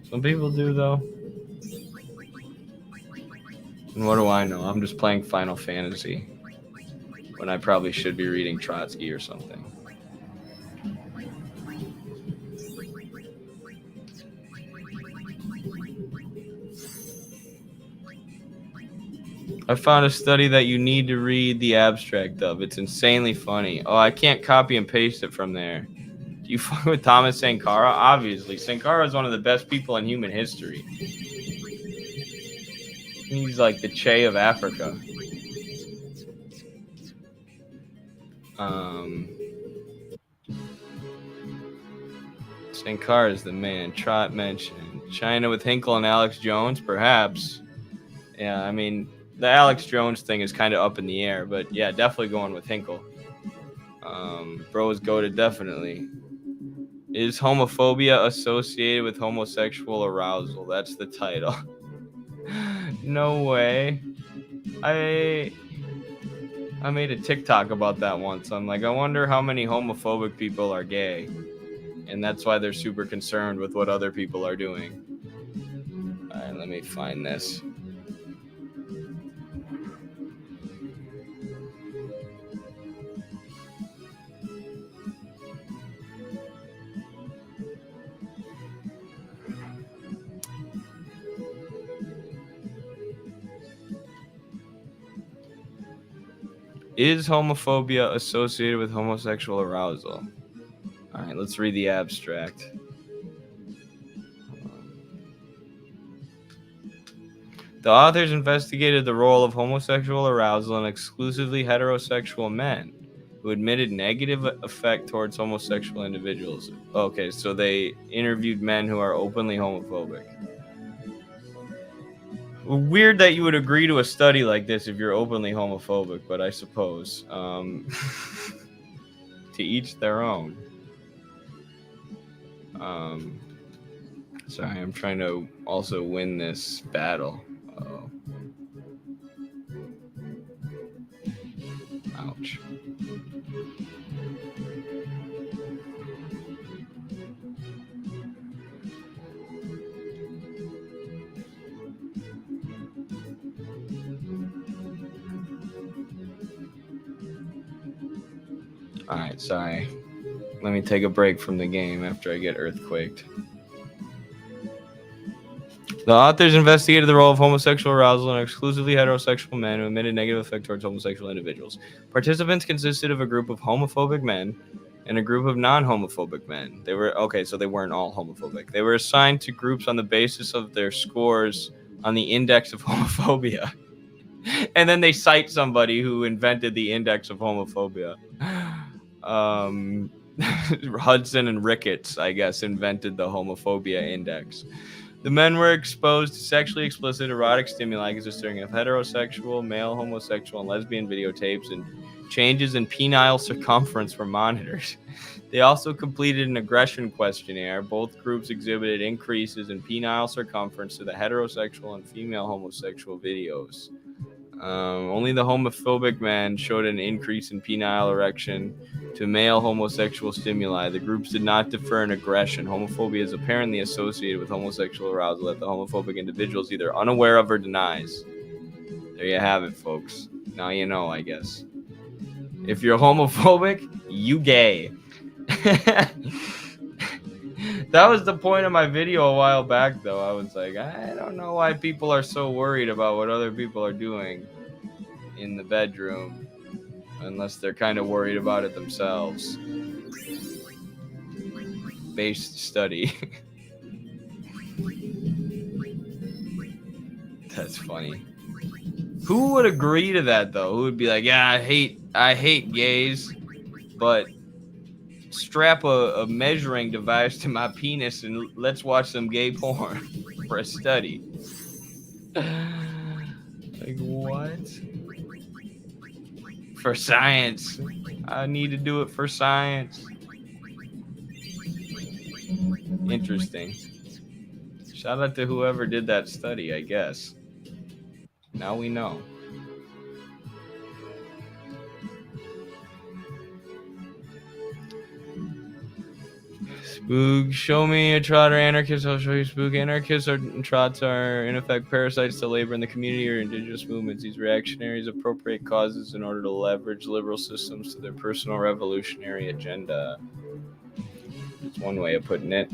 Some people do, though. And what do I know? I'm just playing Final Fantasy when I probably should be reading Trotsky or something. I found a study that you need to read the abstract of. It's insanely funny. Oh, I can't copy and paste it from there. Do you fuck with Thomas Sankara? Obviously. Sankara is one of the best people in human history. He's like the Che of Africa. Sankara is the man. Trot mentioned. China with Hinkle and Alex Jones, perhaps. Yeah, I mean, the Alex Jones thing is kind of up in the air, but yeah, definitely going with Hinkle. Bros goated, definitely. Is homophobia associated with homosexual arousal? That's the title. No way. I made a TikTok about that once. I'm like, I wonder how many homophobic people are gay. And that's why they're super concerned with what other people are doing. All right, let me find this. Is homophobia associated with homosexual arousal? All right, let's read the abstract. The authors investigated the role of homosexual arousal in exclusively heterosexual men who admitted negative effect towards homosexual individuals. Okay, so they interviewed men who are openly homophobic. Weird that you would agree to a study like this if you're openly homophobic, but I suppose. To each their own. Sorry, I'm trying to also win this battle. Oh. Ouch. All right, sorry. Let me take a break from the game after I get earthquaked. The authors investigated the role of homosexual arousal in exclusively heterosexual men who emitted negative effect towards homosexual individuals. Participants consisted of a group of homophobic men and a group of non-homophobic men. They were okay, so they weren't all homophobic. They were assigned to groups on the basis of their scores on the index of homophobia. And then they cite somebody who invented the index of homophobia. Hudson and Ricketts, I guess, invented the homophobia index. The men were exposed to sexually explicit erotic stimuli consisting of heterosexual, male, homosexual, and lesbian videotapes, and changes in penile circumference were monitored. They also completed an aggression questionnaire. Both groups exhibited increases in penile circumference to the heterosexual and female homosexual videos. Only the homophobic man showed an increase in penile erection to male homosexual stimuli. The groups did not differ in aggression. Homophobia is apparently associated with homosexual arousal that the homophobic individual is either unaware of or denies. There you have it, folks. Now you know, I guess. If you're homophobic, you gay. That was the point of my video a while back, though. I was like, I don't know why people are so worried about what other people are doing in the bedroom, unless they're kind of worried about it themselves. Based study. That's funny. Who would agree to that, though? Who would be like, yeah, I hate gays, but strap a measuring device to my penis and let's watch some gay porn for a study. Like, what? For science. I need to do it for science. Interesting. Shout out to whoever did that study, I guess. Now we know. Spook, show me a trot or anarchist, I'll show you spook. Anarchists and trots are, in effect, parasites to labor in the community or indigenous movements. These reactionaries appropriate causes in order to leverage liberal systems to their personal revolutionary agenda. That's one way of putting it.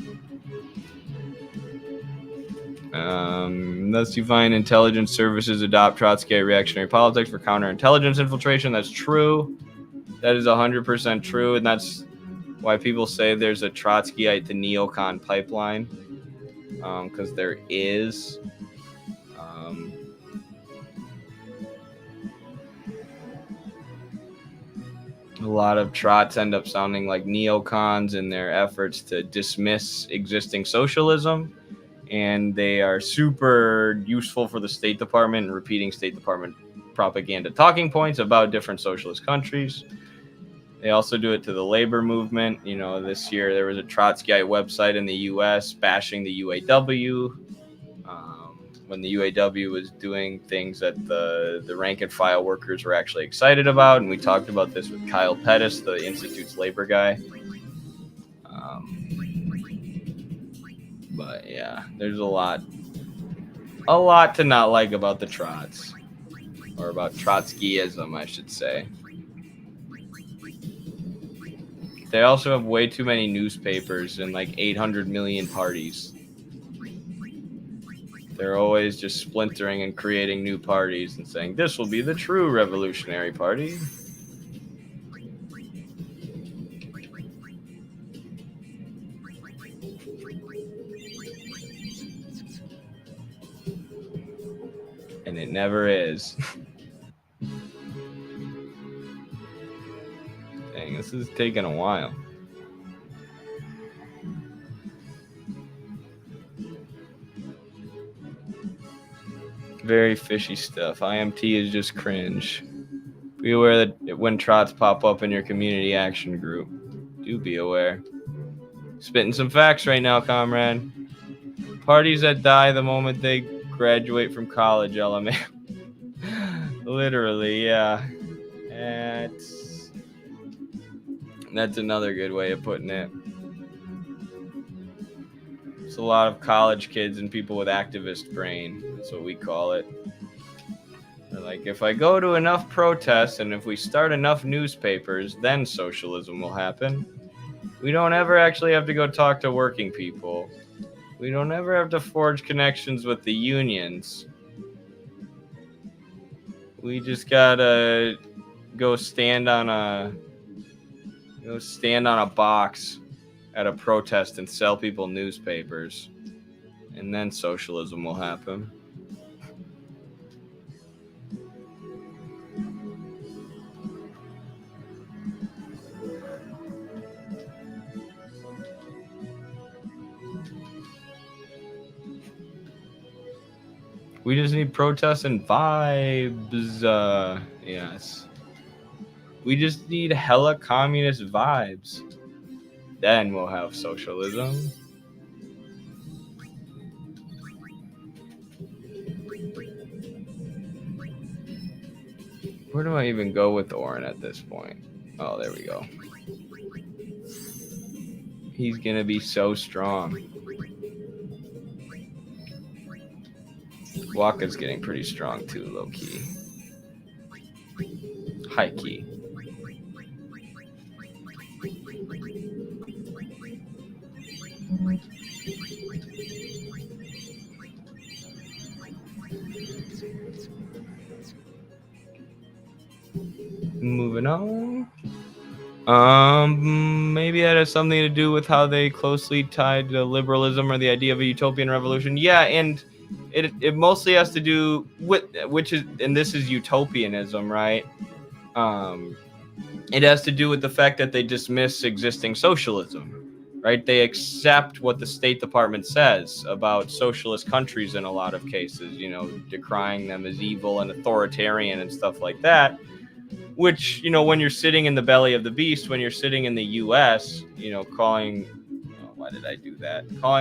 Thus you find intelligence services adopt Trotskyite reactionary politics for counterintelligence infiltration. That's true. That is 100% true, and that's why people say there's a Trotskyite to neocon pipeline, because there is. A lot of trots end up sounding like neocons in their efforts to dismiss existing socialism, and they are super useful for the State Department and repeating State Department propaganda talking points about different socialist countries. They also do it to the labor movement. You know, this year there was a Trotskyite website in the U.S. bashing the UAW when the UAW was doing things that the rank and file workers were actually excited about. And we talked about this with Kyle Pettis, the Institute's labor guy. But yeah, there's a lot to not like about the Trots, or about Trotskyism, I should say. They also have way too many newspapers and like 800 million parties. They're always just splintering and creating new parties and saying, this will be the true revolutionary party. And it never is. Dang, this is taking a while. Very fishy stuff. IMT is just cringe. Be aware that when trots pop up in your community action group, do be aware. Spitting some facts right now, comrade. Parties that die the moment they graduate from college, LMA. Literally, yeah. That's another good way of putting it. It's a lot of college kids and people with activist brain. That's what we call it. They're like, if I go to enough protests and if we start enough newspapers, then socialism will happen. We don't ever actually have to go talk to working people. We don't ever have to forge connections with the unions. We just gotta go stand on a box at a protest and sell people newspapers, and then socialism will happen. We just need protests and vibes. Yes. We just need hella communist vibes. Then we'll have socialism. Where do I even go with Orin at this point? Oh, there we go. He's gonna be so strong. Waka's getting pretty strong too, low key. High key. Moving on. Maybe that has something to do with how they closely tied to liberalism or the idea of a utopian revolution. Yeah, and it mostly has to do with this is utopianism, right? It has to do with the fact that they dismiss existing socialism, right? They accept what the State Department says about socialist countries in a lot of cases, you know, decrying them as evil and authoritarian and stuff like that. Which, you know, when you're sitting in the belly of the beast, when you're sitting in the U.S., you know, calling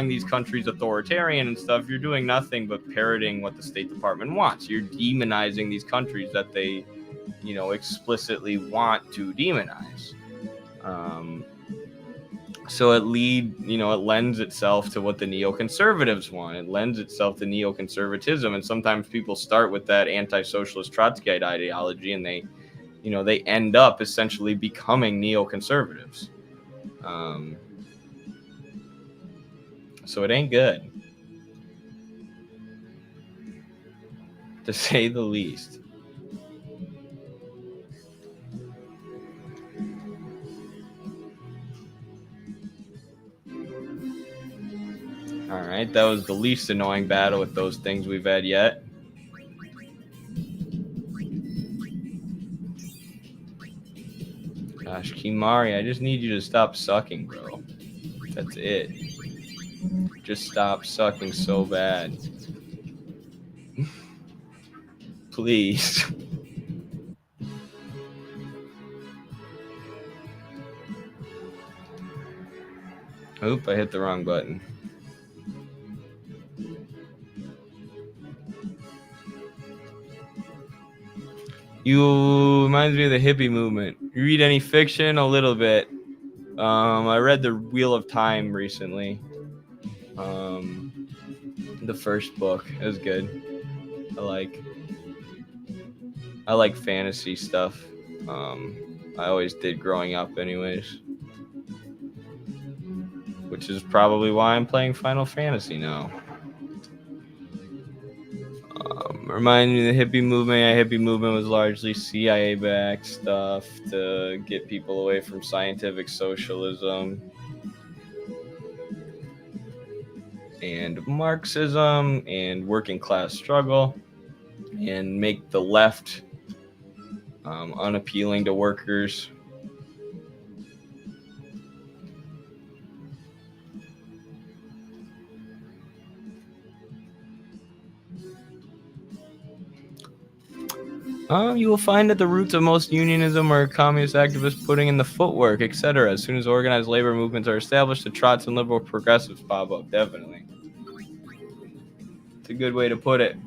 these countries authoritarian and stuff, you're doing nothing but parroting what the State Department wants. You're demonizing these countries that they, you know, explicitly want to demonize. So it lends itself to what the neoconservatives want. It lends itself to neoconservatism, and sometimes people start with that anti-socialist Trotskyite ideology, and they end up essentially becoming neoconservatives. So it ain't good, to say the least. All right, that was the least annoying battle with those things we've had yet. Gosh, Kimari, I just need you to stop sucking, bro. That's it. Just stop sucking so bad. Please. Oop, I hit the wrong button. You reminds me of the hippie movement. You read any fiction? A little bit. I read The Wheel of Time recently. The first book. It was good. I like fantasy stuff. I always did growing up anyways. Which is probably why I'm playing Final Fantasy now. Remind me of the hippie movement. Yeah, hippie movement was largely CIA-backed stuff to get people away from scientific socialism and Marxism and working class struggle, and make the left unappealing to workers. You will find at the roots of most unionism are communist activists putting in the footwork, etc. As soon as organized labor movements are established, the trots and liberal progressives pop up. Definitely. It's a good way to put it.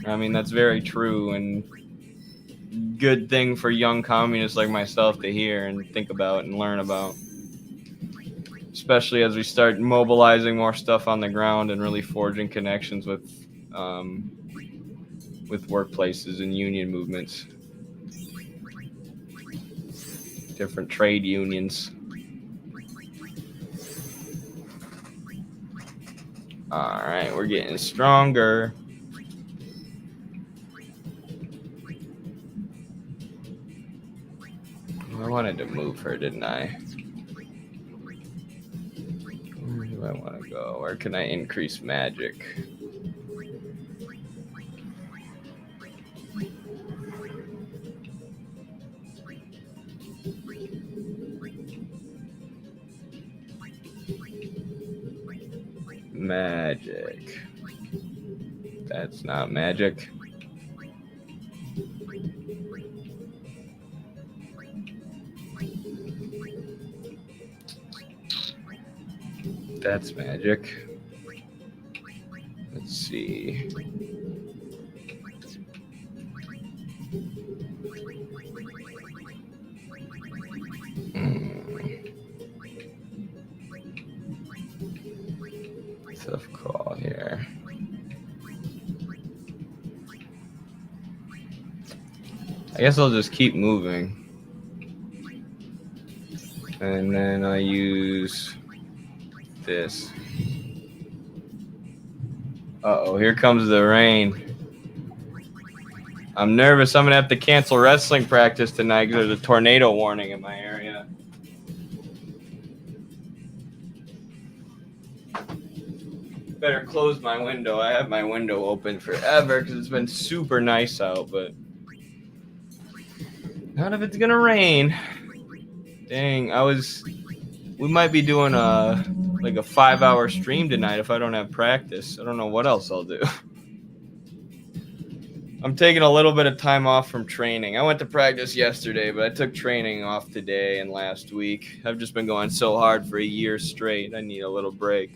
I mean, that's very true, and good thing for young communists like myself to hear and think about and learn about. Especially as we start mobilizing more stuff on the ground and really forging connections with with workplaces and union movements, different trade unions. All right, we're getting stronger. I wanted to move her, didn't I? Where do I want to go? Where can I increase magic? Magic. That's not magic. That's magic. Let's see. Tough call here. I guess I'll just keep moving. And then I use this. Uh-oh, here comes the rain. I'm nervous. I'm going to have to cancel wrestling practice tonight because there's a tornado warning in my area. Better close my window. I have my window open forever because it's been super nice out, but not if it's going to rain. Dang, we might be doing a 5-hour stream tonight if I don't have practice. I don't know what else I'll do. I'm taking a little bit of time off from training. I went to practice yesterday, but I took training off today and last week. I've just been going so hard for a year straight. I need a little break.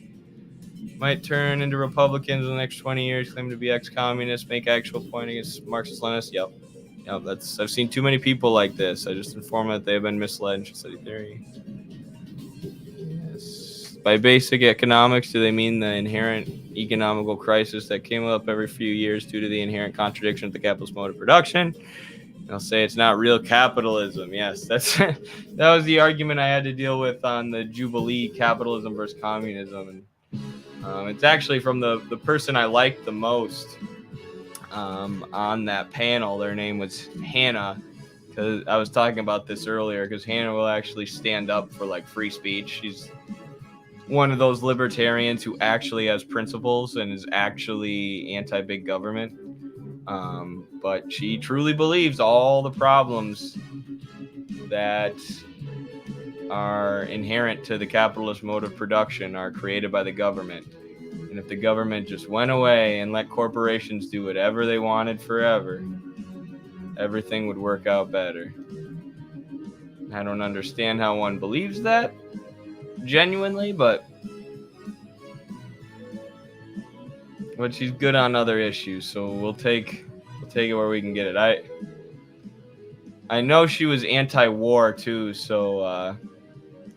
Might turn into Republicans in the next 20 years, claim to be ex-communists, make actual point against Marxist-Leninists. Yep, I've seen too many people like this. I just inform that they have been misled in study theory. Yes. By basic economics, do they mean the inherent economical crisis that came up every few years due to the inherent contradiction of the capitalist mode of production? I'll say it's not real capitalism. Yes, that was the argument I had to deal with on the Jubilee, capitalism versus communism. And it's actually from the person I liked the most on that panel. Their name was Hannah, because I was talking about this earlier, because Hannah will actually stand up for like free speech. She's one of those libertarians who actually has principles and is actually anti-big government. But she truly believes all the problems that are inherent to the capitalist mode of production are created by the government. And if the government just went away and let corporations do whatever they wanted forever, everything would work out better. I don't understand how one believes that genuinely, but she's good on other issues, so we'll take it where we can get it. I know she was anti-war too, so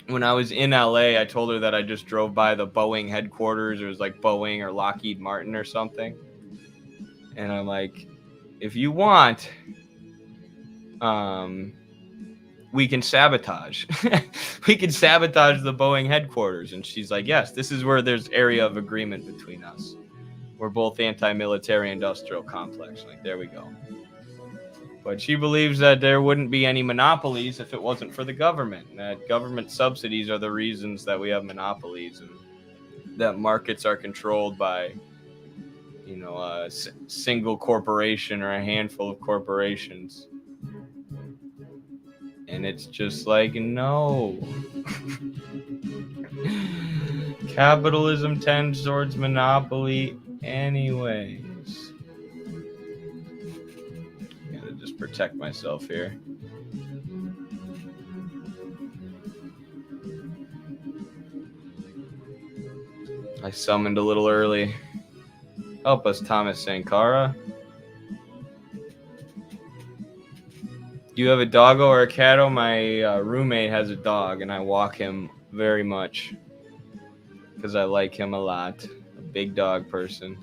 when I was in LA, I told her that I just drove by the Boeing headquarters. It was like Boeing or Lockheed Martin or something. And I'm like, if you want, we can sabotage. We can sabotage the Boeing headquarters. And she's like, yes, this is where there's area of agreement between us. We're both anti-military industrial complex. Like, there we go. But she believes that there wouldn't be any monopolies if it wasn't for the government. That government subsidies are the reasons that we have monopolies, and that markets are controlled by, a single corporation or a handful of corporations. And it's just like, no. Capitalism tends towards monopoly anyways. Protect myself here. I summoned a little early. Help us, Thomas Sankara. Do you have a doggo or a catto? My roommate has a dog, and I walk him very much because I like him a lot. A big dog person.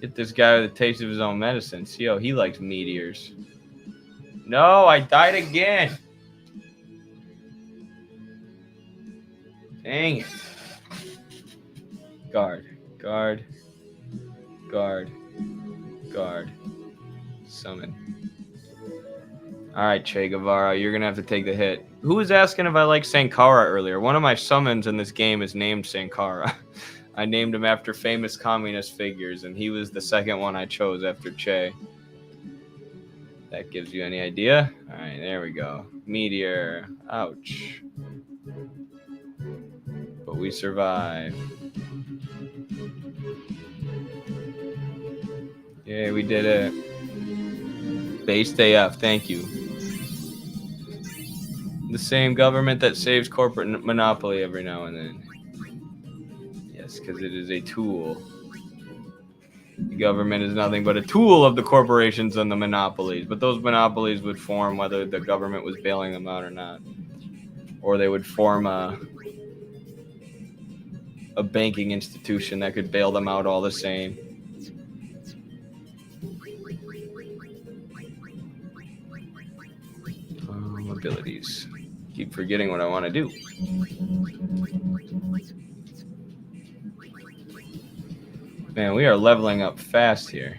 Get this guy with a taste of his own medicine. See how he likes meteors. No, I died again. Dang it. Guard. Guard. Guard. Guard. Summon. Alright, Che Guevara, you're gonna have to take the hit. Who was asking if I like Sankara earlier? One of my summons in this game is named Sankara. I named him after famous communist figures, and he was the second one I chose after Che. That gives you any idea? Alright, there we go. Meteor. Ouch. But we survive. Yeah, we did it. Based AF, thank you. The same government that saves corporate monopoly every now and then. Yes, because it is a tool. The government is nothing but a tool of the corporations and the monopolies. But those monopolies would form whether the government was bailing them out or not. Or they would form a banking institution that could bail them out all the same. Abilities. Keep forgetting what I want to do. Man, we are leveling up fast here.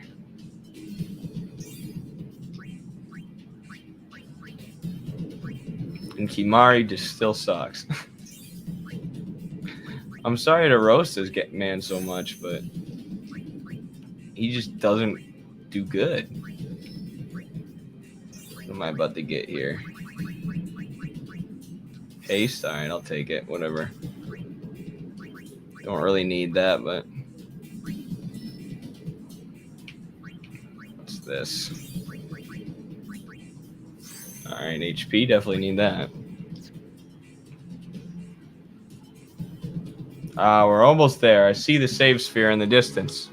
And Kimari just still sucks. I'm sorry to roast this man so much, but he just doesn't do good. What am I about to get here? Haste? Alright, I'll take it. Whatever. Don't really need that, but... What's this? Alright, HP. Definitely need that. We're almost there. I see the save sphere in the distance.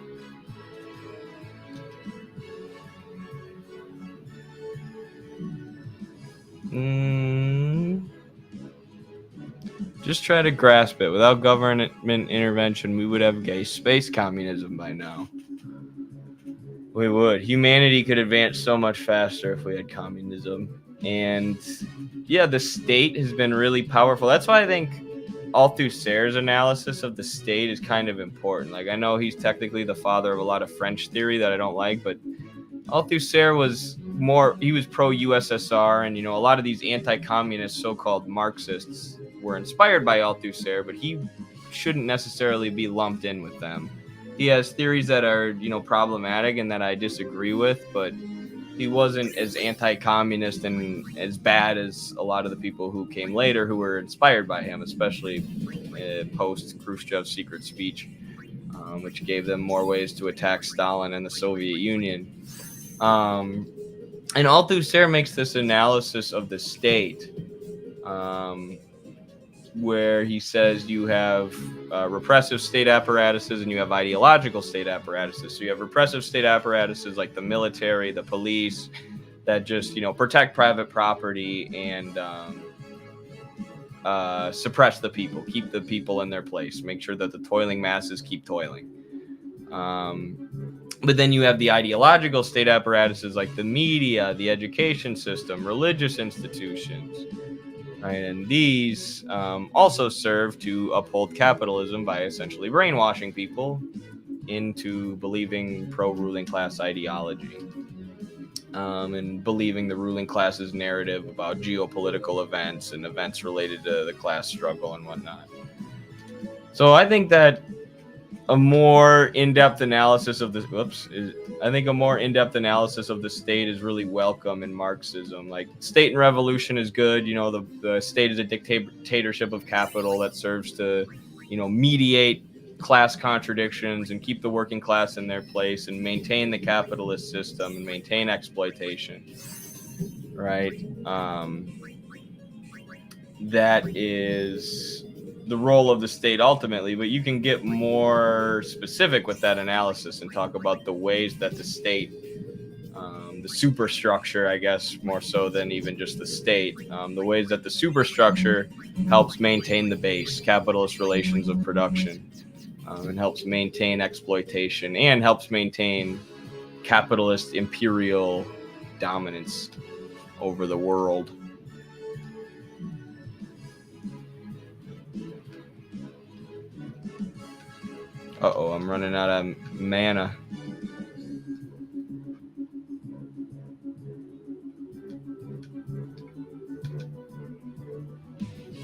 Just try to grasp it. Without government intervention, we would have gay space communism by now. We would. Humanity could advance so much faster if we had communism. And yeah, the state has been really powerful. That's why I think Althusser's analysis of the state is kind of important. Like, I know he's technically the father of a lot of French theory that I don't like, but Althusser was he was pro-USSR, and, you know, a lot of these anti-communist so-called Marxists were inspired by Althusser, but he shouldn't necessarily be lumped in with them. He has theories that are, you know, problematic and that I disagree with, but he wasn't as anti-communist and as bad as a lot of the people who came later who were inspired by him, especially post Khrushchev's secret speech, which gave them more ways to attack Stalin and the Soviet Union. And Althusser makes this analysis of the state, where he says you have repressive state apparatuses and you have ideological state apparatuses. So you have repressive state apparatuses like the military, the police, that just, you know, protect private property and suppress the people, keep the people in their place, make sure that the toiling masses keep toiling. But then you have the ideological state apparatuses like the media, the education system, religious institutions. Right, and these also serve to uphold capitalism by essentially brainwashing people into believing pro-ruling class ideology, and believing the ruling class's narrative about geopolitical events and events related to the class struggle and whatnot. So I think that a more in-depth analysis of the state is really welcome in Marxism. Like, state and revolution is good. You know, the state is a dictatorship of capital that serves to, you know, mediate class contradictions and keep the working class in their place and maintain the capitalist system and maintain exploitation. Right? That is the role of the state ultimately, but you can get more specific with that analysis and talk about the ways that the state, the superstructure, I guess, more so than even just the state, the ways that the superstructure helps maintain the base, capitalist relations of production. and helps maintain exploitation and helps maintain capitalist imperial dominance over the world. Uh-oh, I'm running out of mana.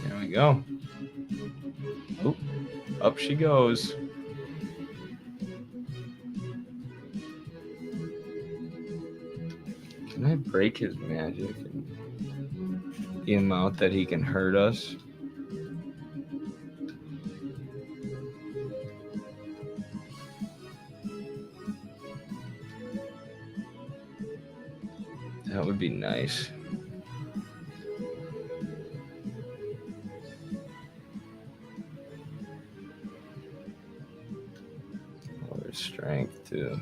There we go. Oop, up she goes. Can I break his magic and the amount that he can hurt us? That would be nice. Oh, there's strength too.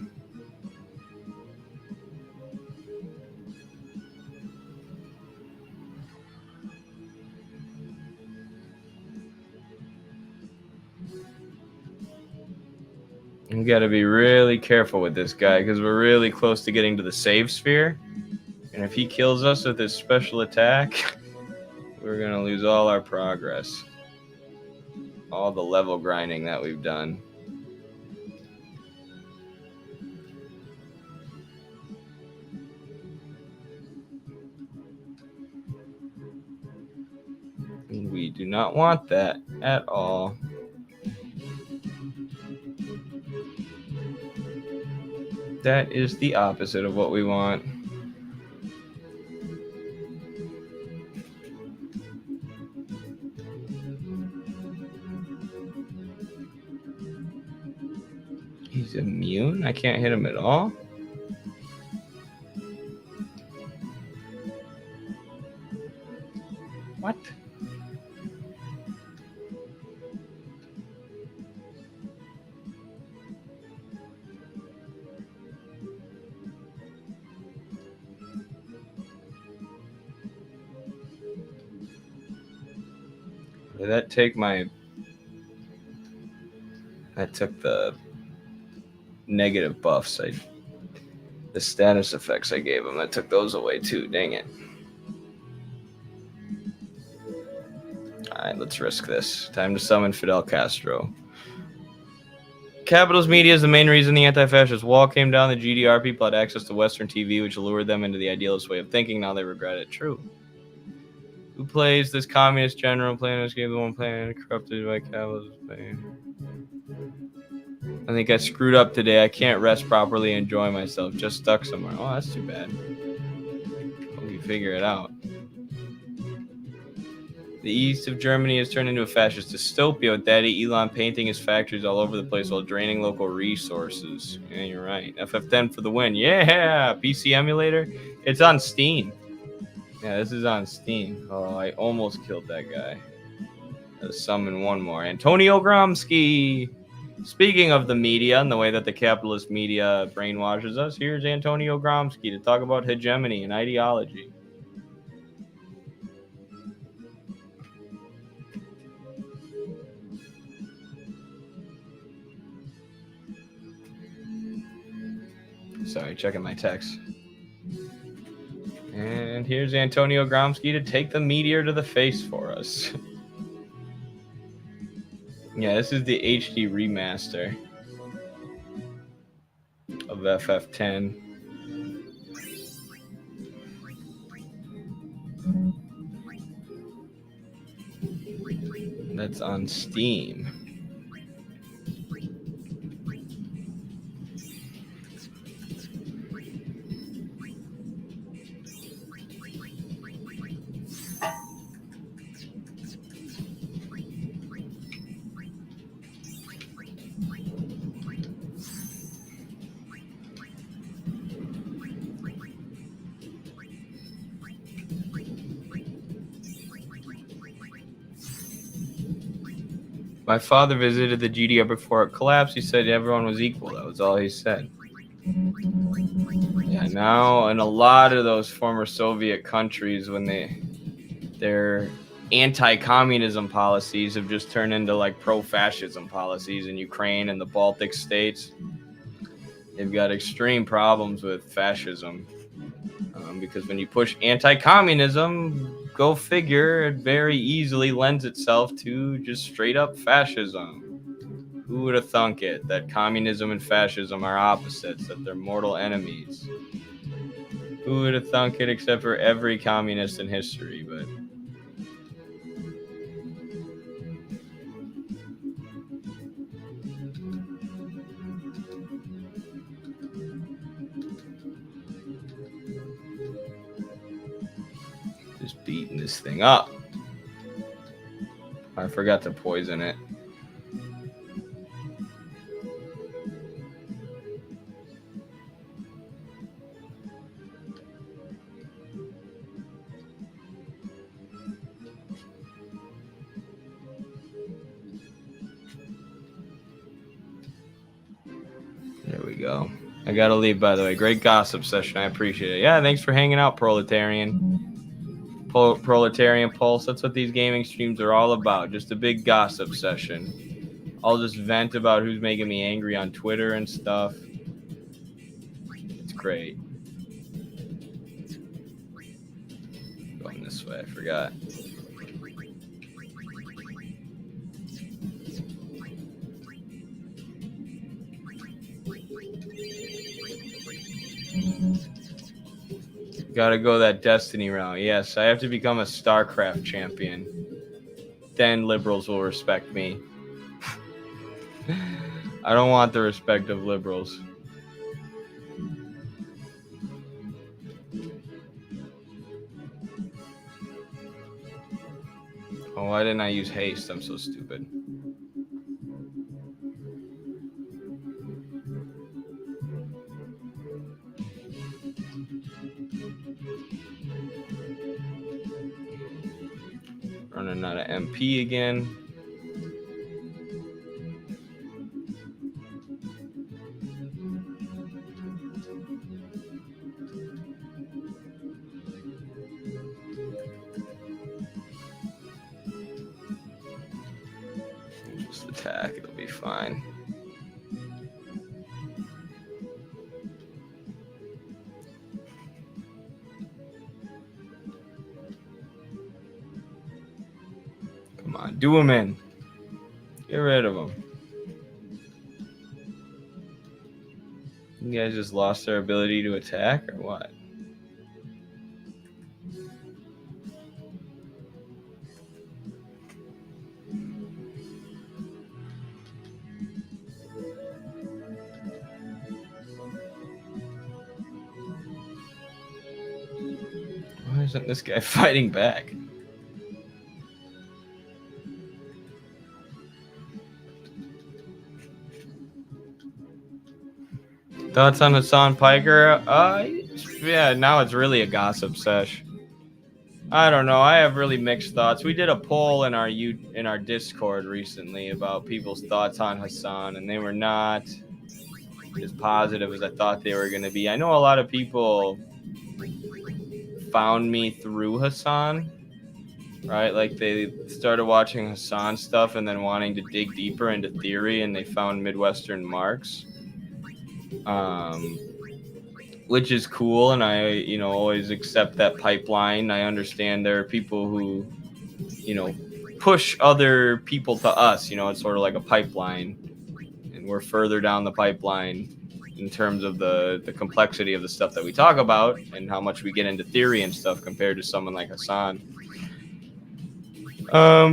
We got to be really careful with this guy because we're really close to getting to the save sphere. And if he kills us with his special attack, we're going to lose all our progress. All the level grinding that we've done. We do not want that at all. That is the opposite of what we want. He's immune? I can't hit him at all? What? Did that take my... That took the negative buffs. The status effects I gave him, I took those away too. Dang it. Alright, let's risk this. Time to summon Fidel Castro. Capitalist media is the main reason the anti-fascist wall came down. The GDR people had access to Western TV, which lured them into the idealist way of thinking. Now they regret it. True. Who plays this communist general playing this game? The one playing corrupted by capitalism. I think I screwed up today. I can't rest properly and enjoy myself. Just stuck somewhere. Oh, that's too bad. Hope you figure it out. The east of Germany has turned into a fascist dystopia with Daddy Elon painting his factories all over the place while draining local resources. Yeah, you're right. FF10 for the win. Yeah! PC emulator. It's on Steam. Yeah, this is on Steam. Oh, I almost killed that guy. Let's summon one more. Antonio Gramsci. Speaking of the media and the way that the capitalist media brainwashes us, here's Antonio Gramsci to talk about hegemony and ideology. Sorry, checking my text. And here's Antonio Gramsci to take the meteor to the face for us. Yeah, this is the HD remaster of FF10. That's on Steam. My father visited the GDR before it collapsed. He said everyone was equal. That was all he said. Yeah, now in a lot of those former Soviet countries, when they're anti-communism policies have just turned into like pro-fascism policies in Ukraine and the Baltic states. They've got extreme problems with fascism because when you push anti-communism, go figure, it very easily lends itself to just straight up fascism. Who would have thunk it that communism and fascism are opposites, that they're mortal enemies? Who would have thunk it except for every communist in history? But just beating this thing up. I forgot to poison it. There we go. I gotta leave, by the way. Great gossip session. I appreciate it. Yeah, thanks for hanging out, Proletarian. Proletarian Pulse. That's what these gaming streams are all about. Just a big gossip session. I'll just vent about who's making me angry on Twitter and stuff. It's great. Going this way, I forgot. Gotta go that Destiny route. Yes, I have to become a StarCraft champion. Then liberals will respect me. I don't want the respect of liberals. Oh, why didn't I use haste? I'm so stupid. Running out of MP again. Just attack, it'll be fine. Come on, do him in. Get rid of him. You guys just lost their ability to attack, or what? Why isn't this guy fighting back? Thoughts on Hassan Piker? Yeah, now it's really a gossip sesh. I don't know. I have really mixed thoughts. We did a poll in our Discord recently about people's thoughts on Hassan, and they were not as positive as I thought they were going to be. I know a lot of people found me through Hassan, right? Like they started watching Hassan stuff and then wanting to dig deeper into theory, and they found Midwestern Marx. Which is cool, and I, always accept that pipeline. I understand there are people who, push other people to us. It's sort of like a pipeline, and we're further down the pipeline in terms of the complexity of the stuff that we talk about and how much we get into theory and stuff compared to someone like Hassan.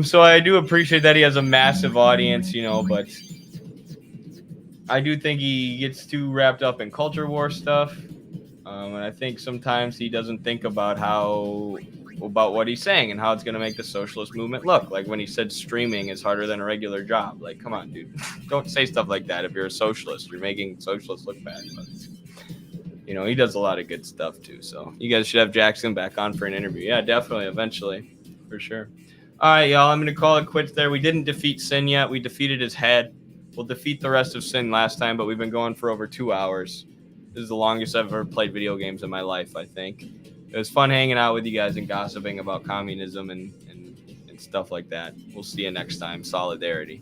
So I do appreciate that he has a massive audience, but I do think he gets too wrapped up in culture war stuff. And I think sometimes he doesn't think about what he's saying and how it's going to make the socialist movement look. Like when he said streaming is harder than a regular job. Like, come on, dude. Don't say stuff like that if you're a socialist. You're making socialists look bad. But, he does a lot of good stuff too. So you guys should have Jackson back on for an interview. Yeah, definitely. Eventually. For sure. All right, y'all. I'm going to call it quits there. We didn't defeat Sin yet. We defeated his head. We'll defeat the rest of Sin last time, but we've been going for over 2 hours. This is the longest I've ever played video games in my life, I think. It was fun hanging out with you guys and gossiping about communism and stuff like that. We'll see you next time. Solidarity.